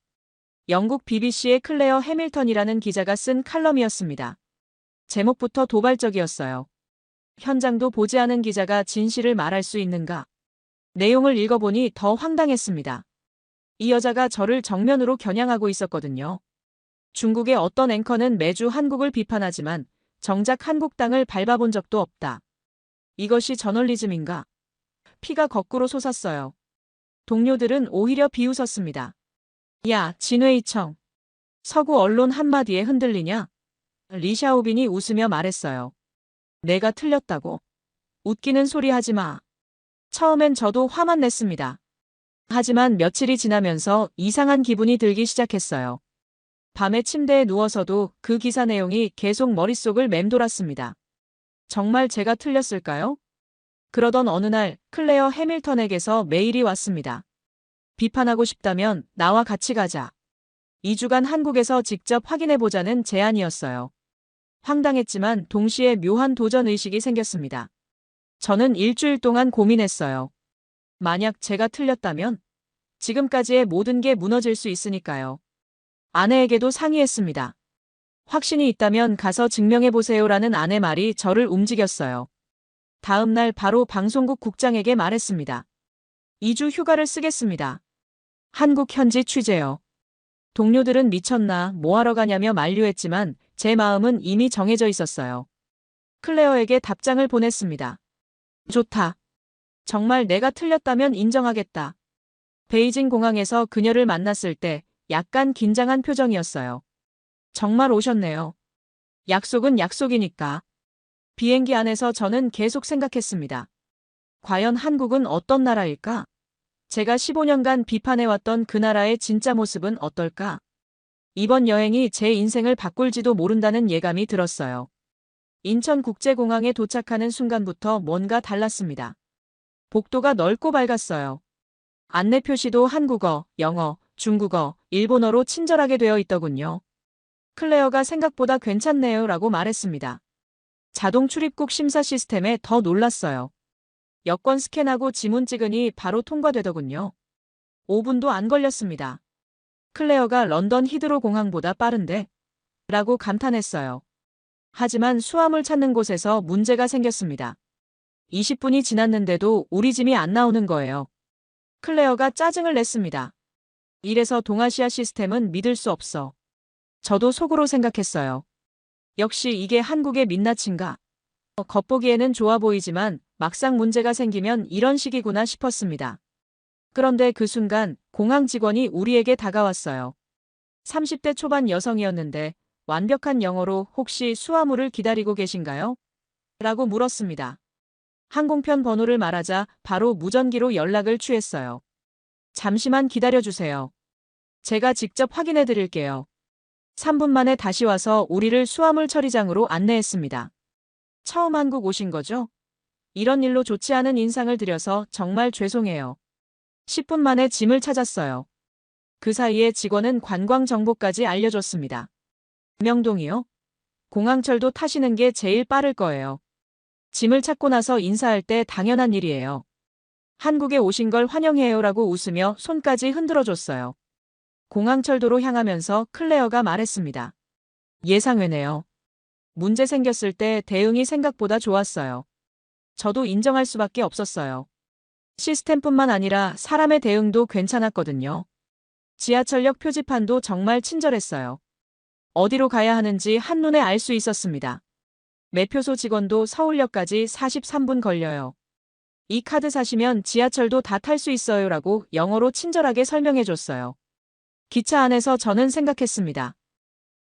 영국 BBC의 클레어 해밀턴이라는 기자가 쓴 칼럼이었습니다. 제목부터 도발적이었어요. 현장도 보지 않은 기자가 진실을 말할 수 있는가? 내용을 읽어보니 더 황당했습니다. 이 여자가 저를 정면으로 겨냥하고 있었거든요. 중국의 어떤 앵커는 매주 한국을 비판하지만 정작 한국 땅을 밟아본 적도 없다. 이것이 저널리즘인가? 피가 거꾸로 솟았어요. 동료들은 오히려 비웃었습니다. 야, 진웨이청. 서구 언론 한마디에 흔들리냐? 리샤오빈이 웃으며 말했어요. 내가 틀렸다고. 웃기는 소리 하지 마. 처음엔 저도 화만 냈습니다. 하지만 며칠이 지나면서 이상한 기분이 들기 시작했어요. 밤에 침대에 누워서도 그 기사 내용이 계속 머릿속을 맴돌았습니다. 정말 제가 틀렸을까요? 그러던 어느 날 클레어 해밀턴에게서 메일이 왔습니다. 비판하고 싶다면 나와 같이 가자. 2주간 한국에서 직접 확인해보자는 제안이었어요. 황당했지만 동시에 묘한 도전 의식이 생겼습니다. 저는 일주일 동안 고민했어요. 만약 제가 틀렸다면 지금까지의 모든 게 무너질 수 있으니까요. 아내에게도 상의했습니다. 확신이 있다면 가서 증명해보세요라는 아내 말이 저를 움직였어요. 다음 날 바로 방송국 국장에게 말했습니다. 2주 휴가를 쓰겠습니다. 한국 현지 취재요. 동료들은 미쳤나 뭐하러 가냐며 만류했지만 제 마음은 이미 정해져 있었어요. 클레어에게 답장을 보냈습니다. 좋다. 정말 내가 틀렸다면 인정하겠다. 베이징 공항에서 그녀를 만났을 때 약간 긴장한 표정이었어요. 정말 오셨네요. 약속은 약속이니까. 비행기 안에서 저는 계속 생각했습니다. 과연 한국은 어떤 나라일까? 제가 15년간 비판해왔던 그 나라의 진짜 모습은 어떨까? 이번 여행이 제 인생을 바꿀지도 모른다는 예감이 들었어요. 인천국제공항에 도착하는 순간부터 뭔가 달랐습니다. 복도가 넓고 밝았어요. 안내 표시도 한국어, 영어, 중국어, 일본어로 친절하게 되어 있더군요. 클레어가 생각보다 괜찮네요 라고 말했습니다. 자동 출입국 심사 시스템에 더 놀랐어요. 여권 스캔하고 지문 찍으니 바로 통과되더군요. 5분도 안 걸렸습니다. 클레어가 런던 히드로 공항보다 빠른데? 라고 감탄했어요. 하지만 수화물 찾는 곳에서 문제가 생겼습니다. 20분이 지났는데도 우리 짐이 안 나오는 거예요. 클레어가 짜증을 냈습니다. 이래서 동아시아 시스템은 믿을 수 없어. 저도 속으로 생각했어요. 역시 이게 한국의 민낯인가? 겉보기에는 좋아 보이지만 막상 문제가 생기면 이런 식이구나 싶었습니다. 그런데 그 순간 공항 직원이 우리에게 다가왔어요. 30대 초반 여성이었는데 완벽한 영어로 혹시 수화물을 기다리고 계신가요? 라고 물었습니다. 항공편 번호를 말하자 바로 무전기로 연락을 취했어요. 잠시만 기다려주세요. 제가 직접 확인해 드릴게요. 3분 만에 다시 와서 우리를 수화물 처리장으로 안내했습니다. 처음 한국 오신 거죠? 이런 일로 좋지 않은 인상을 드려서 정말 죄송해요. 10분 만에 짐을 찾았어요. 그 사이에 직원은 관광 정보까지 알려줬습니다. 명동이요? 공항철도 타시는 게 제일 빠를 거예요. 짐을 찾고 나서 인사할 때 당연한 일이에요. 한국에 오신 걸 환영해요라고 웃으며 손까지 흔들어줬어요. 공항철도로 향하면서 클레어가 말했습니다. 예상외네요. 문제 생겼을 때 대응이 생각보다 좋았어요. 저도 인정할 수밖에 없었어요. 시스템뿐만 아니라 사람의 대응도 괜찮았거든요. 지하철역 표지판도 정말 친절했어요. 어디로 가야 하는지 한눈에 알 수 있었습니다. 매표소 직원도 서울역까지 43분 걸려요. 이 카드 사시면 지하철도 다 탈 수 있어요라고 영어로 친절하게 설명해줬어요. 기차 안에서 저는 생각했습니다.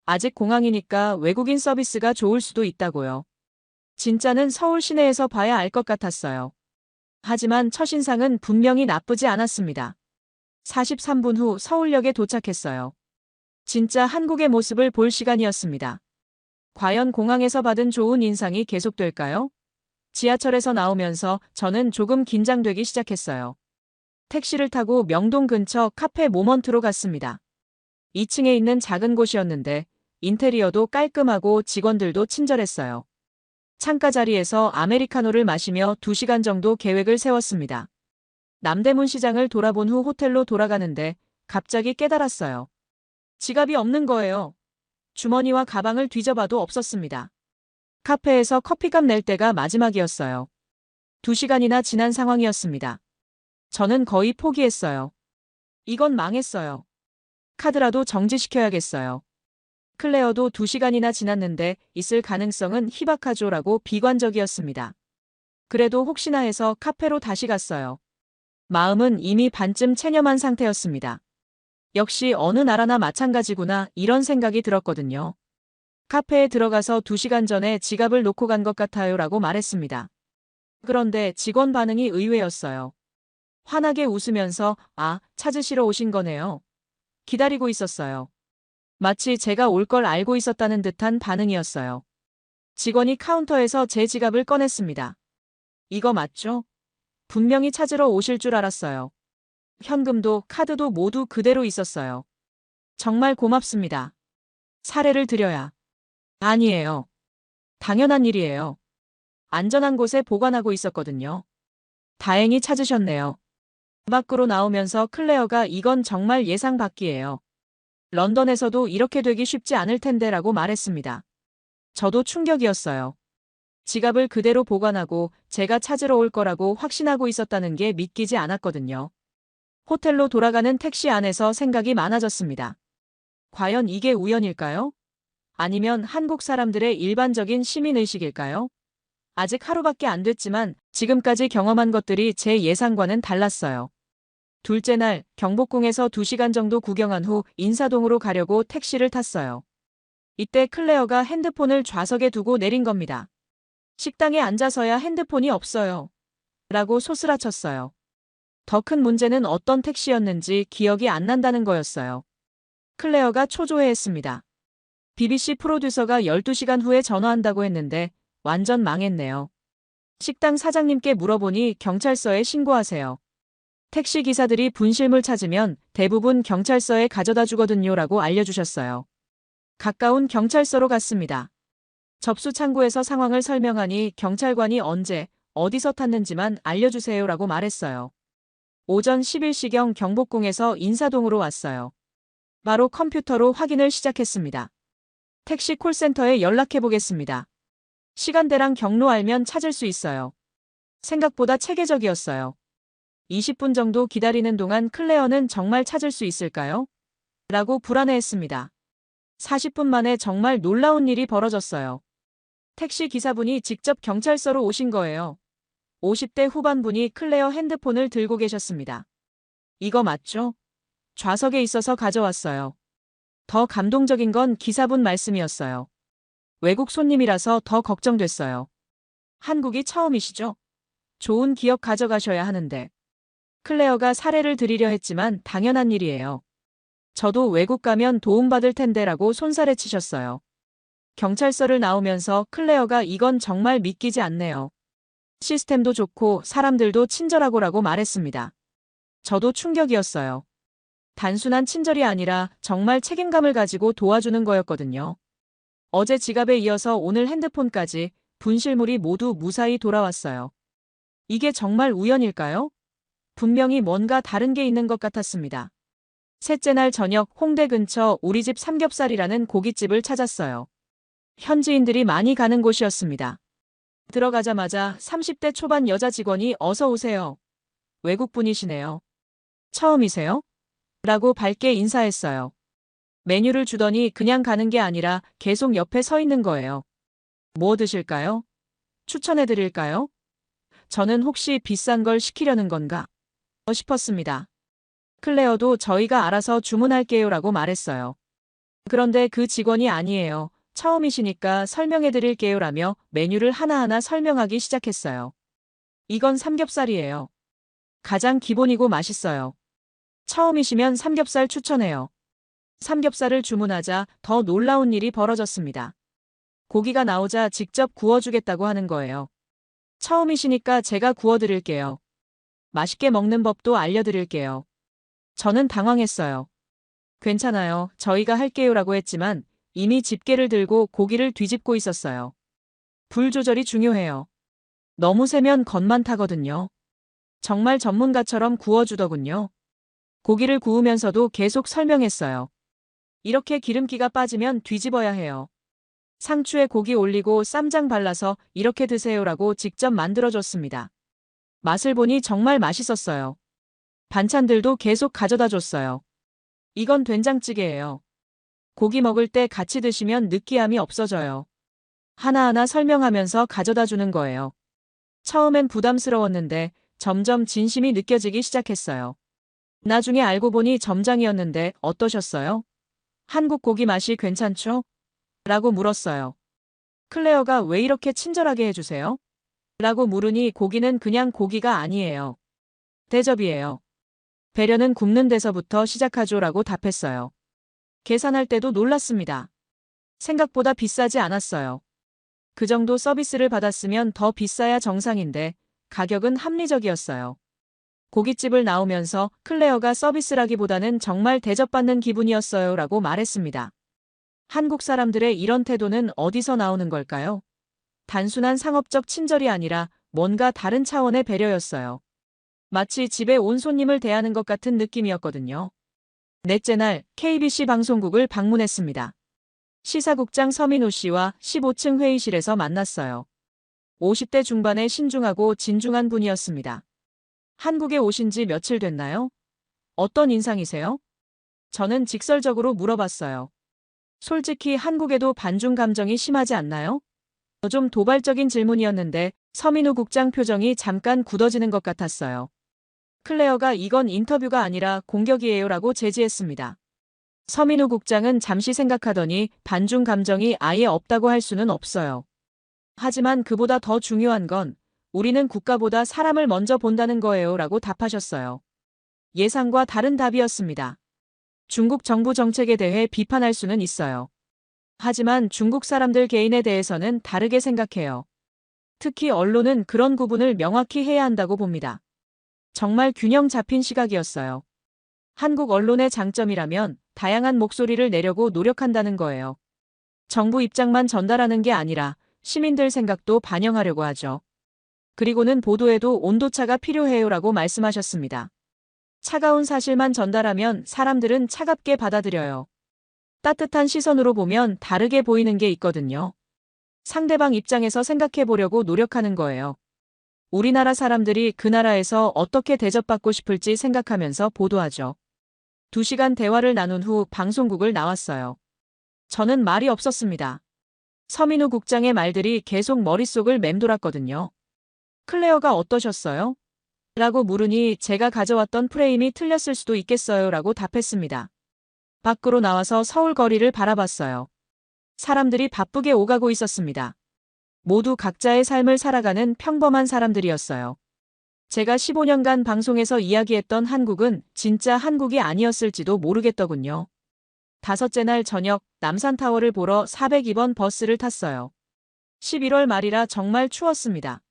아직 공항이니까 외국인 서비스가 좋을 수도 있다고요. 진짜는 서울 시내에서 봐야 알 것 같았어요. 하지만 첫인상은 분명히 나쁘지 않았습니다. 43분 후 서울역에 도착했어요. 진짜 한국의 모습을 볼 시간이었습니다. 과연 공항에서 받은 좋은 인상이 계속될까요? 지하철에서 나오면서 저는 조금 긴장되기 시작했어요. 택시를 타고 명동 근처 카페 모먼트로 갔습니다. 2층에 있는 작은 곳이었는데 인테리어도 깔끔하고 직원들도 친절했어요. 창가 자리에서 아메리카노를 마시며 2시간 정도 계획을 세웠습니다. 남대문 시장을 돌아본 후 호텔로 돌아가는데 갑자기 깨달았어요. 지갑이 없는 거예요. 주머니와 가방을 뒤져봐도 없었습니다. 카페에서 커피값 낼 때가 마지막이었어요. 2시간이나 지난 상황이었습니다. 저는 거의 포기했어요. 이건 망했어요. 카드라도 정지시켜야겠어요. 클레어도 2시간이나 지났는데 있을 가능성은 희박하죠라고 비관적이었습니다. 그래도 혹시나 해서 카페로 다시 갔어요. 마음은 이미 반쯤 체념한 상태였습니다. 역시 어느 나라나 마찬가지구나 이런 생각이 들었거든요. 카페에 들어가서 2시간 전에 지갑을 놓고 간 것 같아요라고 말했습니다. 그런데 직원 반응이 의외였어요. 환하게 웃으면서 찾으시러 오신 거네요. 기다리고 있었어요. 마치 제가 올 걸 알고 있었다는 듯한 반응이었어요. 직원이 카운터에서 제 지갑을 꺼냈습니다. 이거 맞죠? 분명히 찾으러 오실 줄 알았어요. 현금도 카드도 모두 그대로 있었어요. 정말 고맙습니다. 사례를 드려야. 아니에요. 당연한 일이에요. 안전한 곳에 보관하고 있었거든요. 다행히 찾으셨네요. 밖으로 나오면서 클레어가 이건 정말 예상 밖이에요. 런던에서도 이렇게 되기 쉽지 않을 텐데라고 말했습니다. 저도 충격이었어요. 지갑을 그대로 보관하고 제가 찾으러 올 거라고 확신하고 있었다는 게 믿기지 않았거든요. 호텔로 돌아가는 택시 안에서 생각이 많아졌습니다. 과연 이게 우연일까요? 아니면 한국 사람들의 일반적인 시민의식일까요? 아직 하루밖에 안 됐지만 지금까지 경험한 것들이 제 예상과는 달랐어요. 둘째 날 경복궁에서 2시간 정도 구경한 후 인사동으로 가려고 택시를 탔어요. 이때 클레어가 핸드폰을 좌석에 두고 내린 겁니다. 식당에 앉아서야 핸드폰이 없어요. 라고 소스라쳤어요. 더 큰 문제는 어떤 택시였는지 기억이 안 난다는 거였어요. 클레어가 초조해했습니다. BBC 프로듀서가 12시간 후에 전화한다고 했는데 완전 망했네요. 식당 사장님께 물어보니 경찰서에 신고하세요. 택시 기사들이 분실물 찾으면 대부분 경찰서에 가져다 주거든요 라고 알려주셨어요. 가까운 경찰서로 갔습니다. 접수 창구에서 상황을 설명하니 경찰관이 언제, 어디서 탔는지만 알려주세요 라고 말했어요. 오전 11시경 경복궁에서 인사동으로 왔어요. 바로 컴퓨터로 확인을 시작했습니다. 택시 콜센터에 연락해 보겠습니다. 시간대랑 경로 알면 찾을 수 있어요. 생각보다 체계적이었어요. 20분 정도 기다리는 동안 클레어는 정말 찾을 수 있을까요? 라고 불안해했습니다. 40분 만에 정말 놀라운 일이 벌어졌어요. 택시 기사분이 직접 경찰서로 오신 거예요. 50대 후반분이 클레어 핸드폰을 들고 계셨습니다. 이거 맞죠? 좌석에 있어서 가져왔어요. 더 감동적인 건 기사분 말씀이었어요. 외국 손님이라서 더 걱정됐어요. 한국이 처음이시죠? 좋은 기억 가져가셔야 하는데. 클레어가 사례를 드리려 했지만 당연한 일이에요. 저도 외국 가면 도움받을 텐데라고 손살에 치셨어요. 경찰서를 나오면서 클레어가 이건 정말 믿기지 않네요. 시스템도 좋고 사람들도 친절하고라고 말했습니다. 저도 충격이었어요. 단순한 친절이 아니라 정말 책임감을 가지고 도와주는 거였거든요. 어제 지갑에 이어서 오늘 핸드폰까지 분실물이 모두 무사히 돌아왔어요. 이게 정말 우연일까요? 분명히 뭔가 다른 게 있는 것 같았습니다. 셋째 날 저녁 홍대 근처 우리 집 삼겹살이라는 고깃집을 찾았어요. 현지인들이 많이 가는 곳이었습니다. 들어가자마자 30대 초반 여자 직원이 어서 오세요. 외국분이시네요. 처음이세요? 라고 밝게 인사했어요. 메뉴를 주더니 그냥 가는 게 아니라 계속 옆에 서 있는 거예요. 뭐 드실까요? 추천해 드릴까요? 저는 혹시 비싼 걸 시키려는 건가 싶었습니다. 클레어도 저희가 알아서 주문할게요 라고 말했어요. 그런데 그 직원이 아니에요. 처음이시니까 설명해 드릴게요 라며 메뉴를 하나하나 설명하기 시작했어요. 이건 삼겹살이에요. 가장 기본이고 맛있어요. 처음이시면 삼겹살 추천해요. 삼겹살을 주문하자 더 놀라운 일이 벌어졌습니다. 고기가 나오자 직접 구워주겠다고 하는 거예요. 처음이시니까 제가 구워드릴게요. 맛있게 먹는 법도 알려드릴게요. 저는 당황했어요. 괜찮아요. 저희가 할게요라고 했지만 이미 집게를 들고 고기를 뒤집고 있었어요. 불 조절이 중요해요. 너무 세면 겉만 타거든요. 정말 전문가처럼 구워주더군요. 고기를 구우면서도 계속 설명했어요. 이렇게 기름기가 빠지면 뒤집어야 해요. 상추에 고기 올리고 쌈장 발라서 이렇게 드세요라고 직접 만들어줬습니다. 맛을 보니 정말 맛있었어요. 반찬들도 계속 가져다 줬어요. 이건 된장찌개예요. 고기 먹을 때 같이 드시면 느끼함이 없어져요. 하나하나 설명하면서 가져다 주는 거예요. 처음엔 부담스러웠는데 점점 진심이 느껴지기 시작했어요. 나중에 알고 보니 점장이었는데 어떠셨어요? 한국 고기 맛이 괜찮죠? 라고 물었어요. 클레어가 왜 이렇게 친절하게 해주세요? 라고 물으니 고기는 그냥 고기가 아니에요. 대접이에요. 배려는 굽는 데서부터 시작하죠 라고 답했어요. 계산할 때도 놀랐습니다. 생각보다 비싸지 않았어요. 그 정도 서비스를 받았으면 더 비싸야 정상인데 가격은 합리적이었어요. 고깃집을 나오면서 클레어가 서비스라기보다는 정말 대접받는 기분이었어요 라고 말했습니다. 한국 사람들의 이런 태도는 어디서 나오는 걸까요? 단순한 상업적 친절이 아니라 뭔가 다른 차원의 배려였어요. 마치 집에 온 손님을 대하는 것 같은 느낌이었거든요. 넷째 날 KBC 방송국을 방문했습니다. 시사국장 서민우 씨와 15층 회의실에서 만났어요. 50대 중반의 신중하고 진중한 분이었습니다. 한국에 오신 지 며칠 됐나요? 어떤 인상이세요? 저는 직설적으로 물어봤어요. 솔직히 한국에도 반중 감정이 심하지 않나요? 좀 도발적인 질문이었는데 서민우 국장 표정이 잠깐 굳어지는 것 같았어요. 클레어가 이건 인터뷰가 아니라 공격이에요라고 제지했습니다. 서민우 국장은 잠시 생각하더니 반중 감정이 아예 없다고 할 수는 없어요. 하지만 그보다 더 중요한 건 우리는 국가보다 사람을 먼저 본다는 거예요라고 답하셨어요. 예상과 다른 답이었습니다. 중국 정부 정책에 대해 비판할 수는 있어요. 하지만 중국 사람들 개인에 대해서는 다르게 생각해요. 특히 언론은 그런 구분을 명확히 해야 한다고 봅니다. 정말 균형 잡힌 시각이었어요. 한국 언론의 장점이라면 다양한 목소리를 내려고 노력한다는 거예요. 정부 입장만 전달하는 게 아니라 시민들 생각도 반영하려고 하죠. 그리고는 보도에도 온도차가 필요해요라고 말씀하셨습니다. 차가운 사실만 전달하면 사람들은 차갑게 받아들여요. 따뜻한 시선으로 보면 다르게 보이는 게 있거든요. 상대방 입장에서 생각해 보려고 노력하는 거예요. 우리나라 사람들이 그 나라에서 어떻게 대접받고 싶을지 생각하면서 보도하죠. 2시간 대화를 나눈 후 방송국을 나왔어요. 저는 말이 없었습니다. 서민우 국장의 말들이 계속 머릿속을 맴돌았거든요. 클레어가 어떠셨어요? 라고 물으니 제가 가져왔던 프레임이 틀렸을 수도 있겠어요 라고 답했습니다. 밖으로 나와서 서울 거리를 바라봤어요. 사람들이 바쁘게 오가고 있었습니다. 모두 각자의 삶을 살아가는 평범한 사람들이었어요. 제가 15년간 방송에서 이야기했던 한국은 진짜 한국이 아니었을지도 모르겠더군요. 5째 날 저녁 남산타워를 보러 402번 버스를 탔어요. 11월 말이라 정말 추웠습니다.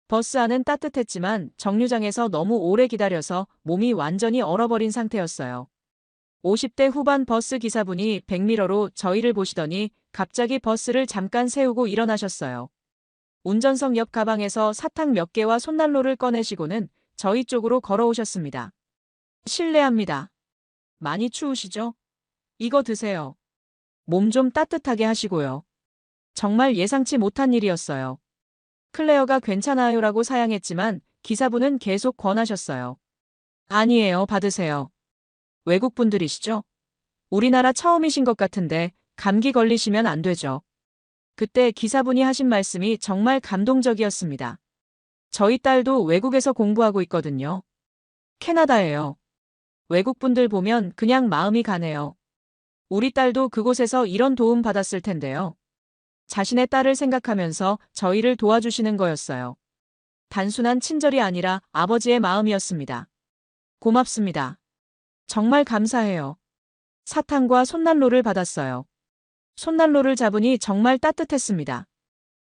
버스 안은 따뜻했지만 정류장에서 너무 오래 기다려서 몸이 완전히 얼어버린 상태였어요. 50대 후반 버스 기사분이 백미러로 저희를 보시더니 갑자기 버스를 잠깐 세우고 일어나셨어요. 운전석 옆 가방에서 사탕 몇 개와 손난로를 꺼내시고는 저희 쪽으로 걸어오셨습니다. 실례합니다. 많이 추우시죠? 이거 드세요. 몸 좀 따뜻하게 하시고요. 정말 예상치 못한 일이었어요. 클레어가 괜찮아요라고 사양했지만 기사분은 계속 권하셨어요. 아니에요, 받으세요. 외국분들이시죠? 우리나라 처음이신 것 같은데 감기 걸리시면 안 되죠. 그때 기사분이 하신 말씀이 정말 감동적이었습니다. 저희 딸도 외국에서 공부하고 있거든요. 캐나다예요. 외국분들 보면 그냥 마음이 가네요. 우리 딸도 그곳에서 이런 도움 받았을 텐데요. 자신의 딸을 생각하면서 저희를 도와주시는 거였어요. 단순한 친절이 아니라 아버지의 마음이었습니다. 고맙습니다. 정말 감사해요. 사탕과 손난로를 받았어요. 손난로를 잡으니 정말 따뜻했습니다.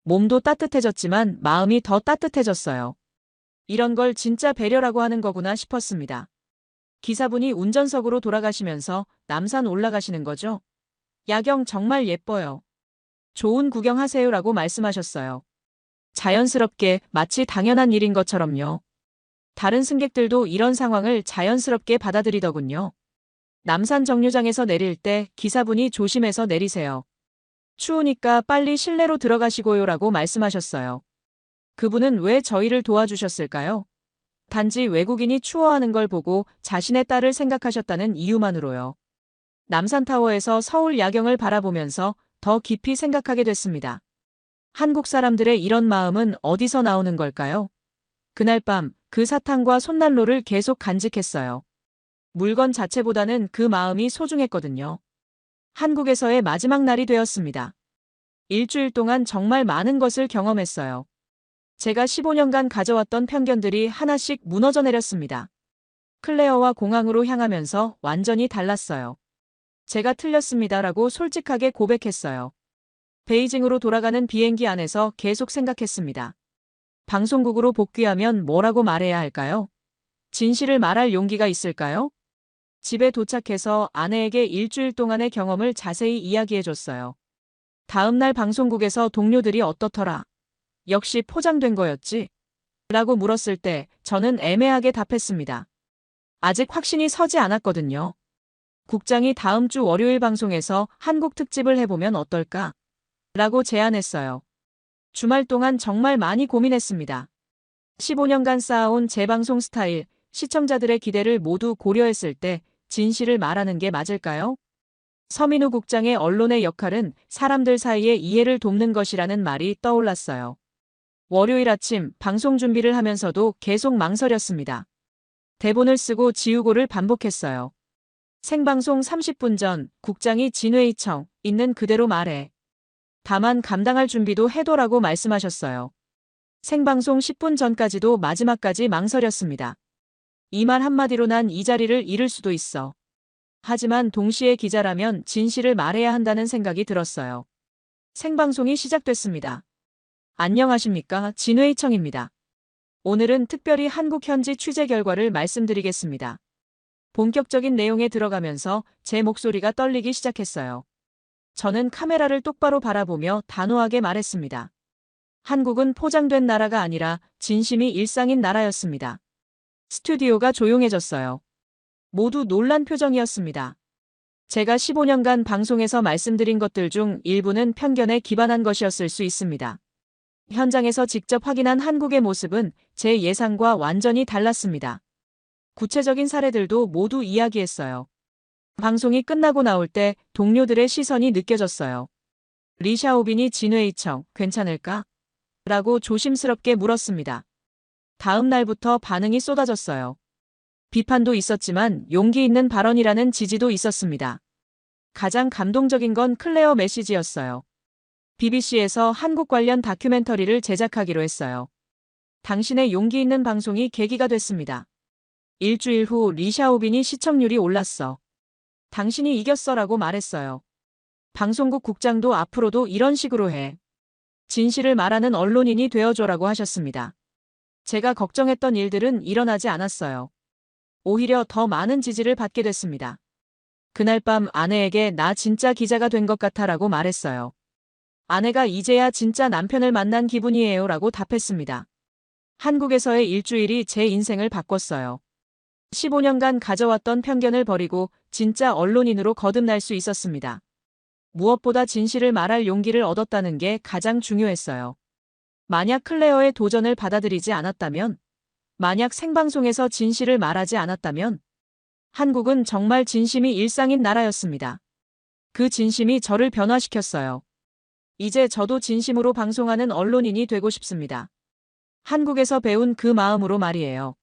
몸도 따뜻해졌지만 마음이 더 따뜻해졌어요. 이런 걸 진짜 배려라고 하는 거구나 싶었습니다. 기사분이 운전석으로 돌아가시면서 남산 올라가시는 거죠? 야경 정말 예뻐요. 좋은 구경하세요라고 말씀하셨어요. 자연스럽게 마치 당연한 일인 것처럼요. 다른 승객들도 이런 상황을 자연스럽게 받아들이더군요. 남산 정류장에서 내릴 때 기사분이 조심해서 내리세요. 추우니까 빨리 실내로 들어가시고요라고 말씀하셨어요. 그분은 왜 저희를 도와주셨을까요? 단지 외국인이 추워하는 걸 보고 자신의 딸을 생각하셨다는 이유만으로요. 남산타워에서 서울 야경을 바라보면서 더 깊이 생각하게 됐습니다. 한국 사람들의 이런 마음은 어디서 나오는 걸까요? 그날 밤 그 사탕과 손난로를 계속 간직했어요. 물건 자체보다는 그 마음이 소중했거든요. 한국에서의 마지막 날이 되었습니다. 일주일 동안 정말 많은 것을 경험했어요. 제가 15년간 가져왔던 편견들이 하나씩 무너져 내렸습니다. 클레어와 공항으로 향하면서 완전히 달랐어요. 제가 틀렸습니다라고 솔직하게 고백했어요. 베이징으로 돌아가는 비행기 안에서 계속 생각했습니다. 방송국으로 복귀하면 뭐라고 말해야 할까요? 진실을 말할 용기가 있을까요? 집에 도착해서 아내에게 일주일 동안의 경험을 자세히 이야기해줬어요. 다음 날 방송국에서 동료들이 어떻더라 역시 포장된 거였지? 라고 물었을 때 저는 애매하게 답했습니다. 아직 확신이 서지 않았거든요. 국장이 다음 주 월요일 방송에서 한국 특집을 해보면 어떨까? 라고 제안했어요. 주말 동안 정말 많이 고민했습니다. 15년간 쌓아온 재방송 스타일, 시청자들의 기대를 모두 고려했을 때 진실을 말하는 게 맞을까요? 서민우 국장의 언론의 역할은 사람들 사이의 이해를 돕는 것이라는 말이 떠올랐어요. 월요일 아침 방송 준비를 하면서도 계속 망설였습니다. 대본을 쓰고 지우고를 반복했어요. 생방송 30분 전 국장이 진회의청 있는 그대로 말해. 다만 감당할 준비도 해둬라고 말씀하셨어요. 생방송 10분 전까지도 마지막까지 망설였습니다. 이 말 한마디로 난 이 자리를 잃을 수도 있어. 하지만 동시에 기자라면 진실을 말해야 한다는 생각이 들었어요. 생방송이 시작됐습니다. 안녕하십니까? 진회의청입니다. 오늘은 특별히 한국 현지 취재 결과를 말씀드리겠습니다. 본격적인 내용에 들어가면서 제 목소리가 떨리기 시작했어요. 저는 카메라를 똑바로 바라보며 단호하게 말했습니다. 한국은 포장된 나라가 아니라 진심이 일상인 나라였습니다. 스튜디오가 조용해졌어요. 모두 놀란 표정이었습니다. 제가 15년간 방송에서 말씀드린 것들 중 일부는 편견에 기반한 것이었을 수 있습니다. 현장에서 직접 확인한 한국의 모습은 제 예상과 완전히 달랐습니다. 구체적인 사례들도 모두 이야기했어요. 방송이 끝나고 나올 때 동료들의 시선이 느껴졌어요. 리샤오빈이 진회의청 괜찮을까? 라고 조심스럽게 물었습니다. 다음 날부터 반응이 쏟아졌어요. 비판도 있었지만 용기 있는 발언이라는 지지도 있었습니다. 가장 감동적인 건 클레어 메시지였어요. BBC에서 한국 관련 다큐멘터리를 제작하기로 했어요. 당신의 용기 있는 방송이 계기가 됐습니다. 일주일 후 리샤오빈이 시청률이 올랐어. 당신이 이겼어라고 말했어요. 방송국 국장도 앞으로도 이런 식으로 해. 진실을 말하는 언론인이 되어줘라고 하셨습니다. 제가 걱정했던 일들은 일어나지 않았어요. 오히려 더 많은 지지를 받게 됐습니다. 그날 밤 아내에게 나 진짜 기자가 된 것 같아라고 말했어요. 아내가 이제야 진짜 남편을 만난 기분이에요 라고 답했습니다. 한국에서의 일주일이 제 인생을 바꿨어요. 15년간 가져왔던 편견을 버리고 진짜 언론인으로 거듭날 수 있었습니다. 무엇보다 진실을 말할 용기를 얻었다는 게 가장 중요했어요. 만약 클레어의 도전을 받아들이지 않았다면, 만약 생방송에서 진실을 말하지 않았다면, 한국은 정말 진심이 일상인 나라였습니다. 그 진심이 저를 변화시켰어요. 이제 저도 진심으로 방송하는 언론인이 되고 싶습니다. 한국에서 배운 그 마음으로 말이에요.